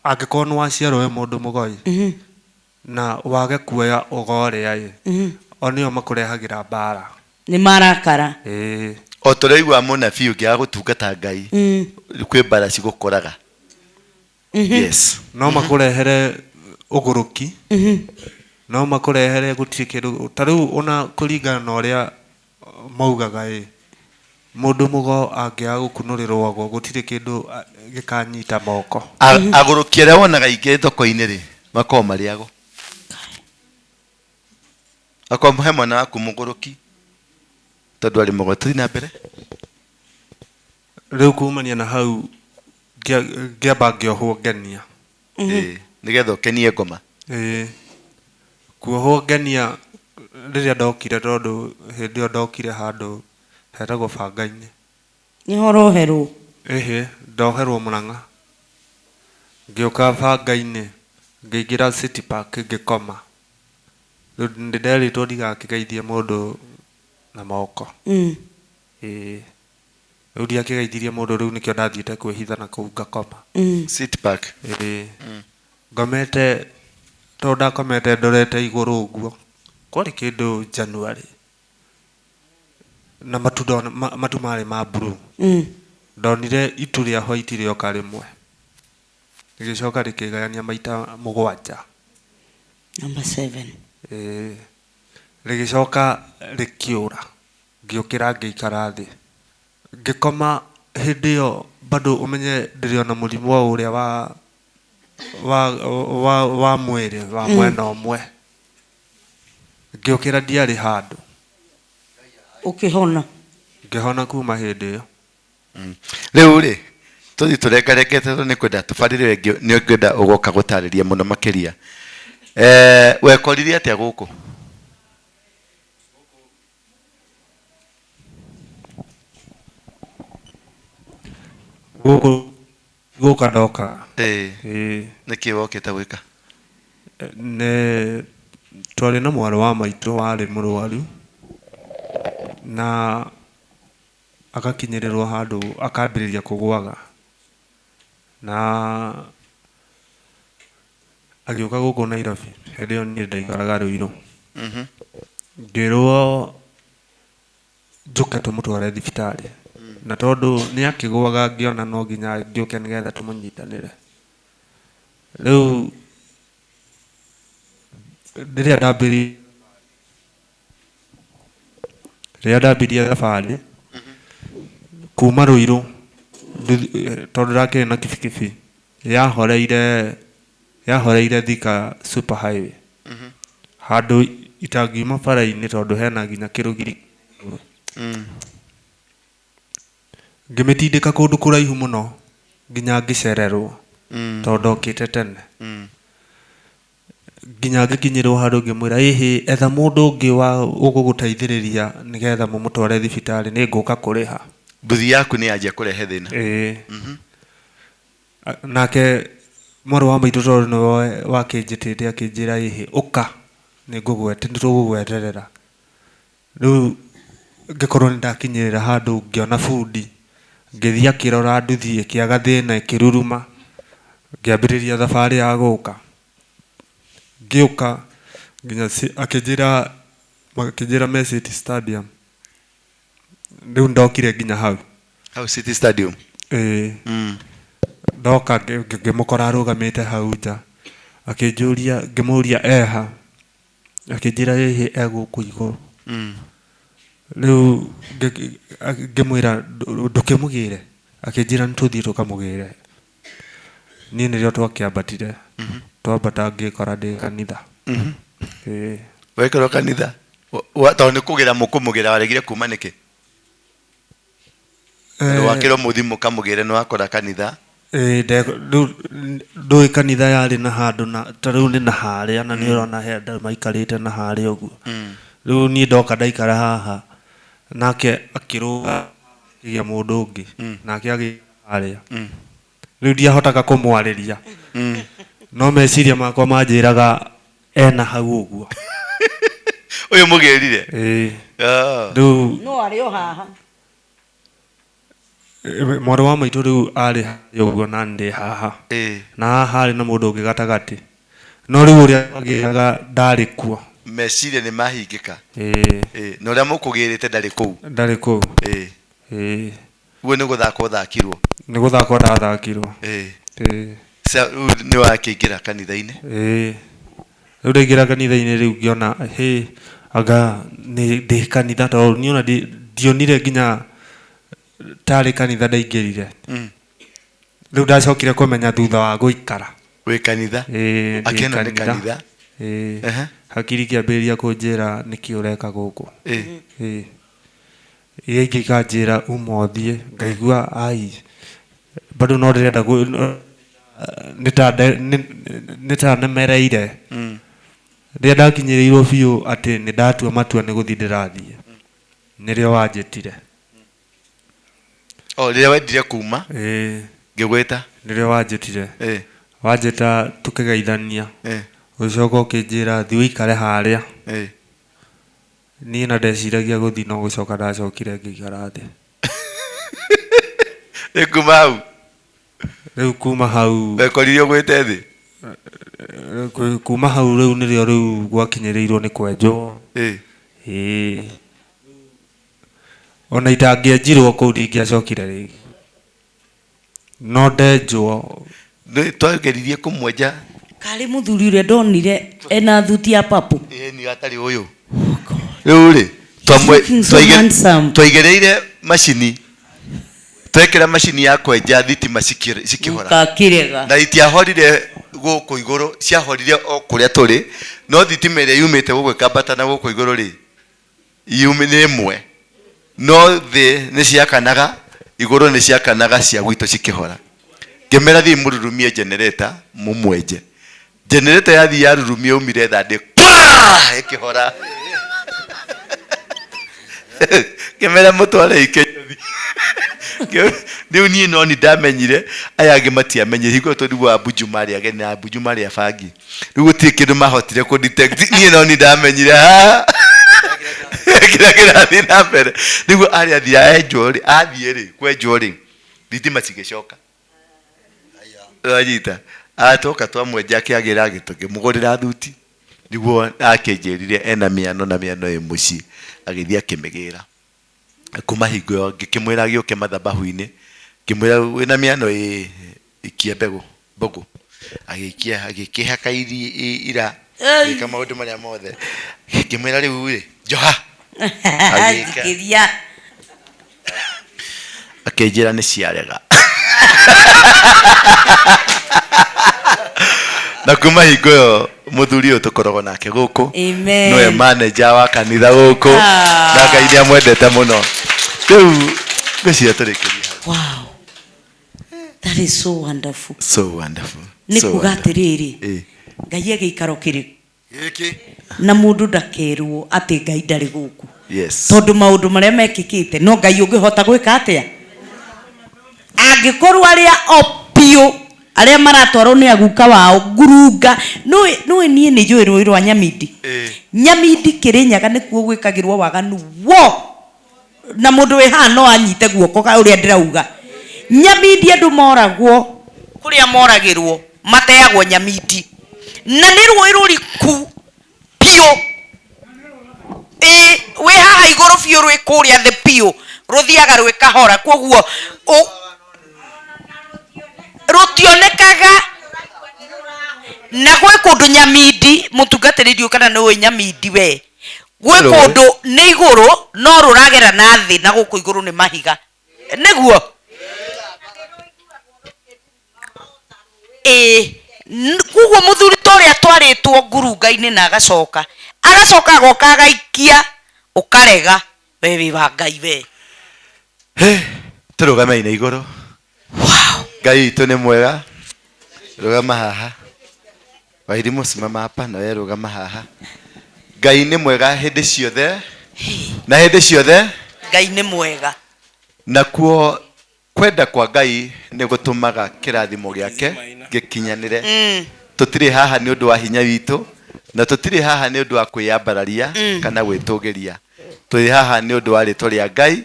angikorwo ni waciarwo we mundu mugoi na wage kuoya ugoria onio makurehagira bara ni marakara o tureigua munabii ungiaga gutungata Ngai kwi bara cigukoraga yes no makurehere uguruki no makurehere gutiri kindu tariu ona kuringana na uria maugaga mundu mugo angiaga gukunurirwo go gutiri kindu gikanyita moko aguruki aria wonaga ingi thoko-ini ri makoo mariago akomhe mwana waku muguruki tondu ari mugo na mbere riu kumania na hau ngiamba ngiohwo ngenia nigetha ukenie ngoma kuohwo ngenia riria ndokire tondu hindi io ndokire handu hetagwo banga-ini nihoroherwo ndoherwo Murang'a ngiuka banga-ini ngiingira City Park ngikoma riu ndireritwo ndigakigeithie mundu na moko riu ndiakigeithirie mundu riu nikio ndathiite kwihitha na kuu ngakoma City Park ngomete tondu ndakomete ndorete iguru uguo kwari kindu January na matu mari ma blue ndonire itu ria white rioka rimwe rigicoka rikigayania maita 7 number 7 rigicoka rikiura ngiukira ngiikara thi ngikoma hindi io bado umenye ndiriona murimu wa uria wa mwiri wa mwena umwe ngiukira ndiari handu ukihona ngihona kuma hindi io riu ri tuthi turengarekete ni kwenda tubarire ni ngenda ugoka gutariria muno makiria wekorire atia guku guka ndoka niki wokite gwika ne twari na mwari wa maitu wari murwaru na akakinyirirwo handu akambiriria kugwaga na agiuka guku Nairobi hindi io ni ndaikaraga Ruiru ngirwo njuke tumutware thibitari na tondu ni akigwaga ngiona no nginya ngiuke nigetha tumunyitanire riu riria ndambirie thabari kuma Ruiru tondu ndakiri na kibikibi yahoreire Thika super highway handu itangiuma bara-ini tondu hena nginya kirugiri ngimitindika kundu kuraihu muno nginya ngicererwo tondu ndokite tene nginya ngikinyirwo handu ngimwira etha mundu ungi wa uguguteithiriria nigetha mumutware thibitari ni nguka kuriha mbuthi yaku ni yanjia kurehe thina nake mwari wa maitu tondu niwe wakinjitite akinjira uka ni ngugwete nitugugweterera riu ngikorwo ni ndakinyirira handu ngiona bundi ngithia kirora nduthi ikiaga thina ikiruruma ngiambiriria thabari ya guka ngiuka nginya akinjira Messi Stadium Riu ndokire nginya hau City Stadium. Ndoka ngimukora arugamite hau nja akinjuria ngimuria eha akinjira hihi eguku iguru riu ngimwira ndukimugire akinjira nituthie tukamugire ni nirio twakiambatire twambata ngikora ndi kanitha wekora kanitha to ni kugira mukumugira waregire kuma niki wakiro muthimo kamugire no akora kanitha ndui kanitha yari na handu na tariu ni na haria na ni urona henda maikarite na haria uguo riu ni ndoka ndaikara haha nake akiruga ya mundu ungi nake agi haria riu ndiahotaga kumwariria no meciria makwa manjiraga ena hau uguo uyu mugirire riu no ari o haha mwana wa maitu riu ari uguo na ndi haha na hari na mundu ungi gatagati no riu uria agiraga ndari kuo meciria ni mahingika no ria mukugirite ndari kuu uguo ni guthaka thakirwo ndathakirwo ni wakiingira kanitha-ini riu ndaingira kanitha-ini riu ngiona anga ni ndi kanitha to niona ndionire nginya tari kanitha ndaingirire riu ndacokire kumenya thutha wa guikara wi kanitha akena ni kanitha hakiri kiambiria kunjira niki ureka guku yegi kanjira umothie ngaigua ai bado no ndirenda nita nemereire ria ndakinyirirwo biu ati ni ndatua matua ni guthi ndirathie nirio wanjitire riria wendire kuma ngigwita nirio wanjitire wanjita tukigeithania ucoka ukinjira thi uikare haria ni na ndeciragia guthi no gucoka ndacokire ngikara thi riu kuma hau wekoririo gwite thi kuma hau riu nirio riu gwakinyirirwo ni kwenjwo ona itangienjirwo kuu ndingiacokire rigi no ndenjwo twageririe kumwenja kari muthuri uria ndonire ena thuti ya papu ni atari uyu riu ri twaigereire macini twekera macini ya kwenja thitima cikihora na itiahorire guku iguru ciahorire o kuria turi no thitima iria yumite guku ikambata na guku iguru ri ni imwe no thi ni ciakanaga iguru ni ciakanaga cia gwito cikihora ngimera thi mururumie generator mumwenje generator yathi yarurumie umire thande ikihora ngimera mutware ikethi riu ni no ni ndamenyire aya angi matiamenye hingo tondu wa bujumari ageni na bujumari ya bangi riu gutirĩ kĩndũ mahotire ku detect ni no ni ndamenyire kira thi na mbere niguo ari athia enjori athie ri kwenjori thitima cigĩcoka ayita atoka twamwenja kĩagira gĩtũkĩmũgũrĩra thuti niguo akĩnjĩrire ena mĩano na mĩano ĩ mũciĩ agĩthiĩ akĩmĩgĩra kuma hingo ĩyo ngĩkĩmwĩra gĩũke mathabahu-inĩ ngĩmwĩra wĩna mĩano ikia mbegũ agĩkĩhaka ira gĩka maũndũ marĩa mothe ngĩmwĩra rĩu rĩ njoha akĩnjĩra nĩ ciarega na kuma hingo ĩyo muthuri ũyũ tũkoragwo nake gũkũ nowe manager wa kanitha gũkũ na Ngai nĩ amwendete mũno rĩu ngwĩciria tũrĩkĩrie wow that is so wonderful nĩ kuga atĩrĩrĩ Ngai agĩikaro gĩkĩ na mũndũ ndakerwo atĩ Ngai ndarĩ gũkũ tondũ maũndũ marĩa mekĩkĩte no Ngai ũngĩhota gwĩka atĩa angĩkorwo arĩa opio arĩa maratwarwo nĩ aguka wao ngurunga no niĩ nĩ njũĩ rũĩ rwa Nyamindi Nyamindi Kĩrĩnyaga nĩkuo gwĩkagĩrwo waganu wo na mũndũ wĩ haha no anyite guoko ũrĩa ndĩrauga Nyamindi andũ moragwo kũrĩa moragĩrwo mateagwo Nyamindi na nĩ rũĩ rũriku piũ wĩ haha igũrũ biũ rwĩ kũrĩa thĩ piũ ruthiaga rwi kahora koguo rutionekaga na gwe kundu nyamindi mutungatiririo kana no nyamindi we gwe kundu ni iguru no ruragera na thi na guku iguru ni mahiga niguo koguo muthuri toria twaritwo ngurunga-ini na agacoka agoka agaikia ukarega we wiwa Ngai we turugame ina iguru Ngai witũ nĩ mwega rugama haha wairimu simama hapa na wewe rugama haha Ngai nĩ mwega hĩndĩ ciothe na hĩndĩ ciothe Ngai nĩ mwega nakuo kwenda kwa Ngai nĩ gũtũmaga kĩrathimo gĩake gĩkinyanĩre tũtirĩ haha nĩ ũndũ wa hinya witũ na tũtirĩ haha nĩ ũndũ wa kwĩyambararia kana gwĩtũgĩria tũrĩ haha nĩ ũndũ wa rĩtwa rĩa Ngai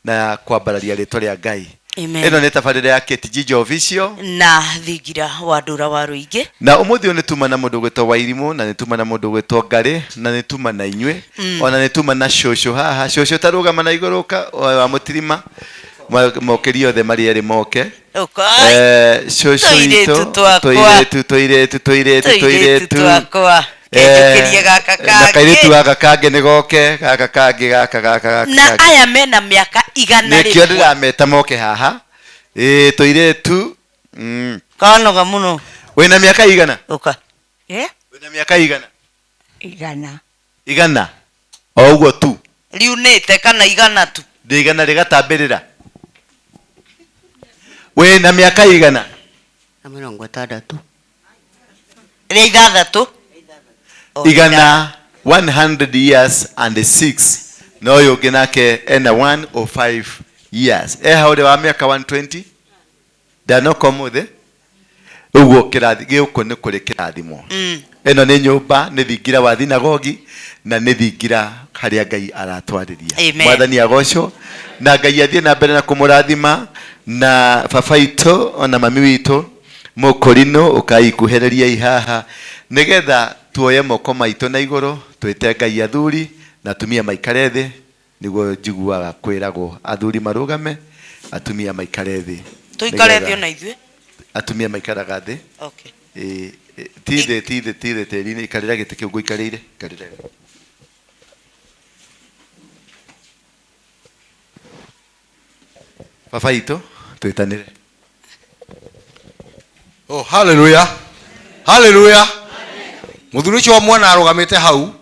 na kwambararia rĩtwa rĩa Ngai. Ino nĩ tabarĩra ya KTG official na Thingira wa Ndura wa Rũingĩ na ũmũthĩ nĩ tuma na mũndũ gwĩtwo Wairimu na nĩ tuma na mũndũ gwĩtwo Ngari na nĩ tuma na inyuĩ ona nĩ tuma na cũcũ haha cũcũ tarũgama na igũrũ wa mũtirima mokerio othe marĩ erĩ moke cũcũ itũ tũirĩtu kenjukirie gaka kangi kairitu gaka kangi ni goke gaka kangi gaka na aya mena miaka igana rĩmwe nikĩo ndĩrameta moke haha tũirĩtu kanoga muno wĩna miaka igana uka wĩna miaka igana igana o ũguo tu riunĩte kana igana tu ndĩ igana rĩgatambĩrĩra wĩna miaka igana na 60 rĩa ithathatũ igana 100 years and 6 no ũyũ ũngĩ nake ena 105 years haũrĩ wa mĩaka 120 ndanoko mũthĩ ũguo kĩrathi gĩũkũ nĩ kũrĩ kĩrathimo ĩno nĩ nyũmba nĩ Thingira wa thinagogi na nĩ Thingira harĩa Ngai aratwarĩria mwathani agocwo na Ngai athiĩ na mbere na kũmũrathima na baba itũ ona mami witũ mũkũrinũ ũkaikuhĩrĩria ihaha nĩgetha tuoye moko maitũ na igũrũ twĩte Ngai athuri na atumia maikare thĩ nĩguo njiguaga kwĩragwo athuri marũgame atumia maikare thĩ tuikare thĩ ona ithuĩ atumia maikaraga thĩ okay tithe tĩri-inĩ ikarĩra gĩtĩ kĩu ngũikarĩire ikarĩra baba itũ twĩtanĩre oh hallelujah hallelujah muthuri ucio mwana arugamite hau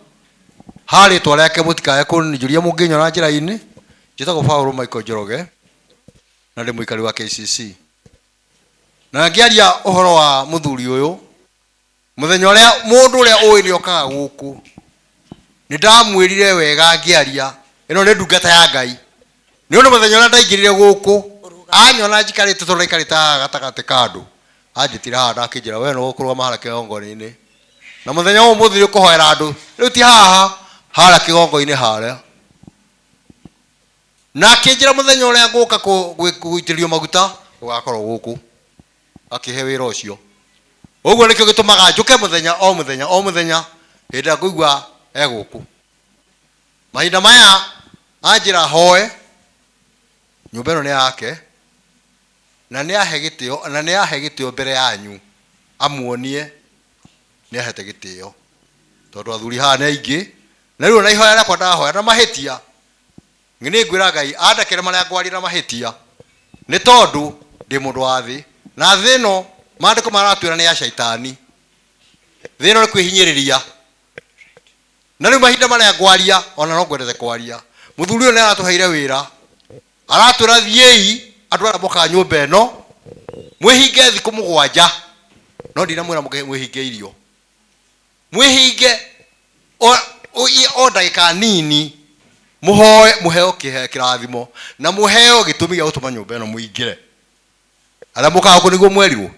hari twareke mutikaye kunjuria munginyora njira-ini njitagwo Paulo Michael Njoroge na ndi muikari wa KCC na ngiaria uhoro wa muthuri uyu muthenya uria mundu uria uwi ni okaga guku ni ndamwirire wega ngiaria ino ni ndungata ya Ngai ni undu muthenya uria ndaingirire guku anyona njikarite tondu ikarite gatagati kandu anjitira haha ndakinjira we no kurugama hara kĩgongona-inĩ na muthenya ũyũ mũthuri ũkũhoera andũ rĩu ti haha hara kĩgongo-inĩ harĩa na akĩnjĩra mũthenya ũrĩa ngũka gũitĩrio maguta ũgakorwo gũkũ akĩhe wĩra ũcio ũguo nĩkĩo gĩtũmaga njũke mũthenya o mũthenya hĩndĩ ĩrĩa ngũigua gũkũ mahinda maya anjĩra hoe nyũmba ĩno nĩ yake na nĩ ahe gĩtĩo mbere yanyu amuonie nĩ ahete gĩtĩo tondũ athuri haha nĩ aingĩ na rĩu na ihoya rĩakwa ndahoya na mahĩtia nĩ ngwĩra Ngai andekere marĩa ngwaria na mahĩtia nĩ tondũ ndĩ mũndũ wa thĩ na thĩ ĩno maandĩko maratwĩra nĩ ya shaitani thĩ ĩno nĩ kwĩhinyĩrĩria na rĩu mahinda marĩa ngwaria ona no ngwendete kwaria mũthuri ũyũ nĩ aratũheire wĩra aratwĩra thiĩi andũ arĩa mokaga nyũmba ĩno mwĩhinge thikũ 7 no ndinamwĩra mwĩhinge irio mwĩhinge o ndagĩka nini mũhoe mũheo kĩrathimo na mũheo gĩtũmi gĩa gũtũma nyũmba ĩno mũingĩre arĩa mũkaga gũkũ nĩguo mwerirwo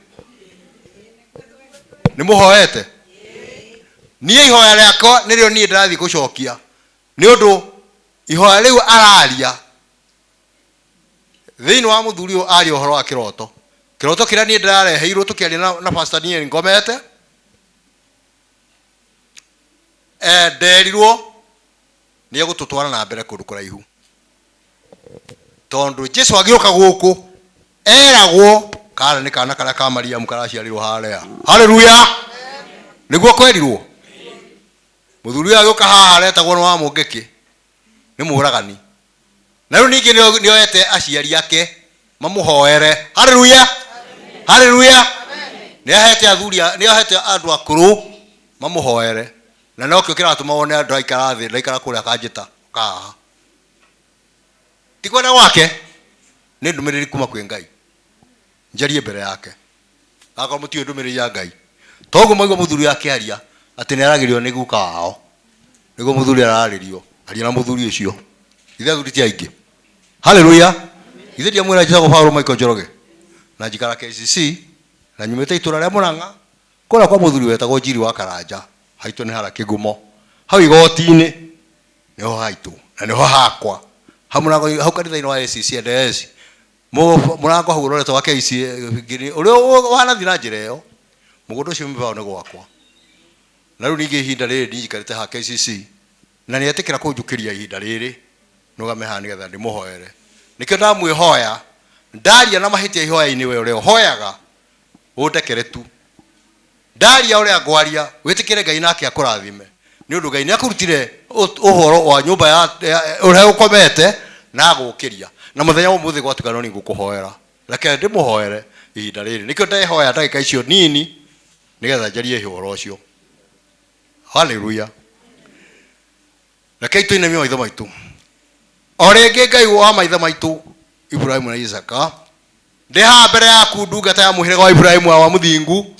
nĩ mũhoete niĩ ihoya rĩakwa nĩrĩo niĩ ndĩrathiĩ gũcokia nĩ ũndũ ihoya rĩu araria thĩinĩ wa mũthuri ũyũ aria ũhoro wa kĩroto kĩrĩa niĩ ndĩrareheirwo tũkĩaria na pastor niĩ ngomete nderirwo nĩ egũtũtwara na mbere kũndũ kũraihu tondu Jesu agioka guku eragwo kana ni kana kala ka Maria mukaraciarirwo haria. Haleluya. Niguo kwerirwo muthuri agioka haha aretagwo no wa mungeki ni muragani na riu ningi nioete aciari ake mamuhoere. Haleluya. Haleluya. Nihete athuria nihete andu akuru mamuhoere na no kio kiratuma wone andu aikara thi ndaikara kuria kanjita kaha tikwenda wake ni ndumiriri kuma kwi Ngai njarie mbere yake akoro mutio ndumiriri ya Ngai toguo maigwa muthuri yake aria ati ni aragirio ni guka wao niguo muthuri araririo aria na muthuri ucio ithe athuri ti aingi. Haleluya. Ithe dia mwira jitagwo Paulo Michael Njoroge na njikara KCC na nyumite itura ria Murang'a kora kwa muthuri wetagwo Njiri wa Karanja haitu ni hara Kigumo hau igoti-ini niho haitu na niho hakwa hamurango hau kanitha-ini wa ACCNDS murango hau roreto wa KC uria wanathi na njira iyo mugundo ucio mbao ni gwakwa na riu ningi ihinda riri ndijikarite ha KCC na ni atikira kunjukiria ihinda riri nugame ha ni getha ndimuhoere nikio ndamwihoya ndaria na mahitia ihoya-ini we uria hoyaga utekere tu ndaria uria ngwaria witikire Ngai nake akurathime ni undu Ngai ni akurutire uhoro wa nyumba ya uria ukomete na gukiria na muthenya wa muthi gwatukano ni ngukuhoera reke ndimuhoere ihinda riri nikio ndehoya ndagika icio nini nigetha njarie uhoro ucio. Haleluya. Reke tuine mio itho maitu orenge Ngai wa maitho maitu Ibrahimu na Isaka ndeha mbere yaku ndungata ya muhirega wa Ibrahimu wa muthingu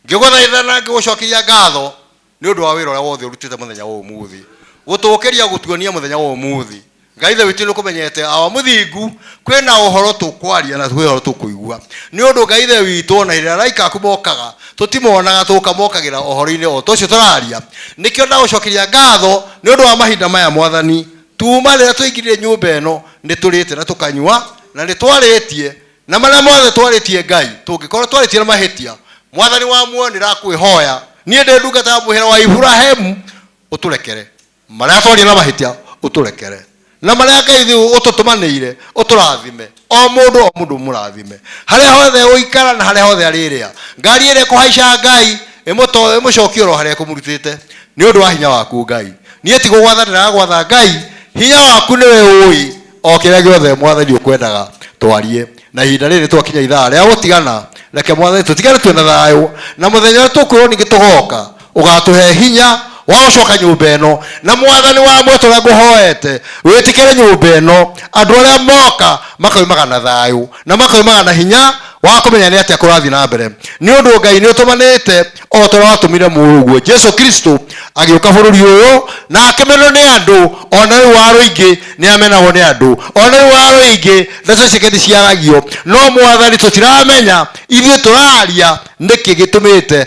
ngiguthaithana ngigucokeria ngatho ni undu wa wira uria wothe urutite muthenya wa umuthi gutukiria gutuonia muthenya wa umuthi Ngai the witu kumenyete awa muthingu kwina uhoro tukwaria na uhoro tukuigua ni undu Ngai the witu na ira raika kumokaga tutimonaga tukamokagira uhoro-ini o tucio turaria nikio ndagucokeria ngatho ni undu wa mahinda maya mwathani tuma rira tuingirire nyumba eno ni turite na tukanyua na ni twaritie na maria mothe twaritie Ngai tungikorwo twaritie na mahitia mwathani wa muoni rakwihoya nie ndi ndungata ya muhira wa Ibrahimu uturekere maria twaria na mahitia uturekere na maria Ngai ututumanire uturathime o mundu murathime haria hothe uikara na haria hothe ariria ngari ire kuhaica Ngai imucokio ro haria kumurutite ni undu wa hinya waku Ngai nie tigo gwathanira gwatha Ngai hinya waku niwe ui o kiria giothe mwathani ukwendaga twarie na ihinda riri twakinya ithaa ria gutigana reke mwathani tutigane twina thayu na muthenya tukwirwo ningi tugoka ugatuhe hinya wa gucoka nyumba eno na mwathani wa mwetu ria nguhoete witikire nyumba eno andu aria moka makaumaga na thayu na makaumaga na hinya wa kumenya ni atia kurathi na mbere ni undu Ngai ni utumanite o toro watumire muruguo Jesu Kristo agiuka bururi uyu na akimeno ni andu ona ri waro ingi ni amenagwo ni andu ona ri waro ingi ndeto ciake ni ciaragio no mwathani tutiramenya ithuĩ turaria niki gitumite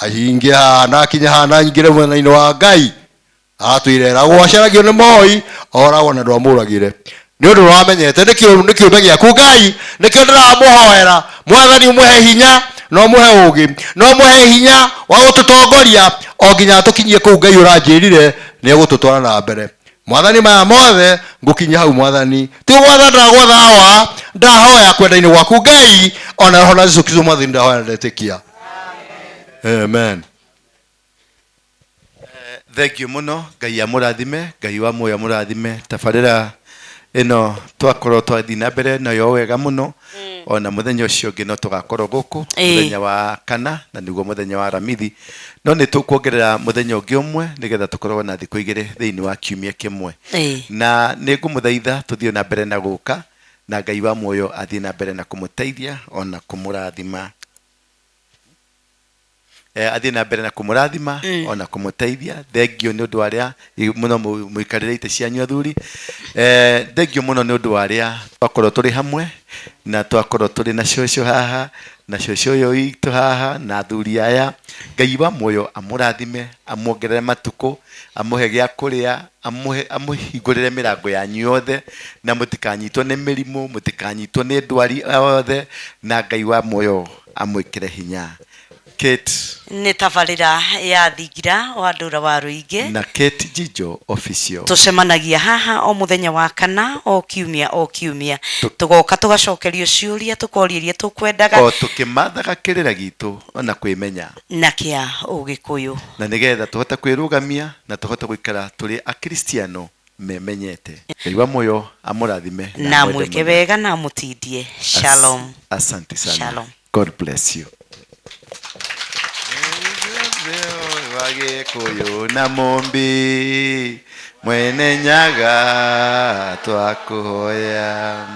ahingia na kinya hana ingire mwena-ini wa Ngai atwirera gwacaragio ni moi oragwo na ndwamuragire ni undu wamenyete nikio giaku Ngai nikio ndiramuhoera mwathani umuhe hinya no muhe ugi no muhe hinya wa gututongoria o nginya tukinyie kuu Ngai uranjirire ni gututwara na mbere mwathani maya mothe ngukinya hau mwathani ti gwatha ndagwatha hawa ndahoya kwenda-ini gwaku Ngai ona roho na Yesu Kristo mwathani ndahoya ndetikia. Amen. Thank you muno Ngai amurathime Ngai wa muoyo amurathime tabarira ino twakorwo twathi na mbere nayo wega muno ona muthenya ucio ngi no tugakorwo guku muthenya wa kana na niguo muthenya wa ramithi no ni tukuongerera muthenya ungi umwe nigetha tukorwo na thiku igiri thiini wa kiumia kimwe na ni ngumuthaitha tuthio na mbere na guka na Ngai wa muoyo athie na mbere na kumuteithia ona kumurathima athie na mbere na kumurathima ona kumuteithia. Thengio ni undu waria muno muikarire ite cianyu athuri thengio muno ni undu waria twakorwo turi hamwe na twakorwo turi na ciocio haha na ciocio uyu itu haha na athuri aya Ngai wa muoyo amurathime amuongerere matuko amuhe gia kuria amuhingurire mirango yanyu yothe na mutikanyitwo ni mirimu mutikanyitwo ni ndwari yothe na Ngai wa muoyo amwikire hinya. Kate nĩ tabarĩra ya Thingira wa Ndura wa Rũingĩ na Kate Jijo official. Tũcemanagia haha o mũthenya wa kana o kiumia tũgoka tũgacokerio ciũria tũkoria tũkwendaga o tũkĩmathaga kĩrĩra gitũ ona kwĩmenya na kĩa Ũgĩkũyũ na nĩgetha tũhote kwĩrũgamia na tũhote gũikara tũrĩ akristiano memenyete. Ngai wa muoyo amũrathime na mwĩke wega na mũtindie. Shalom. Asante sana. Shalom. God bless you. Wagĩkũyũ na Mũmbi mwene Nyaga twakũhoya.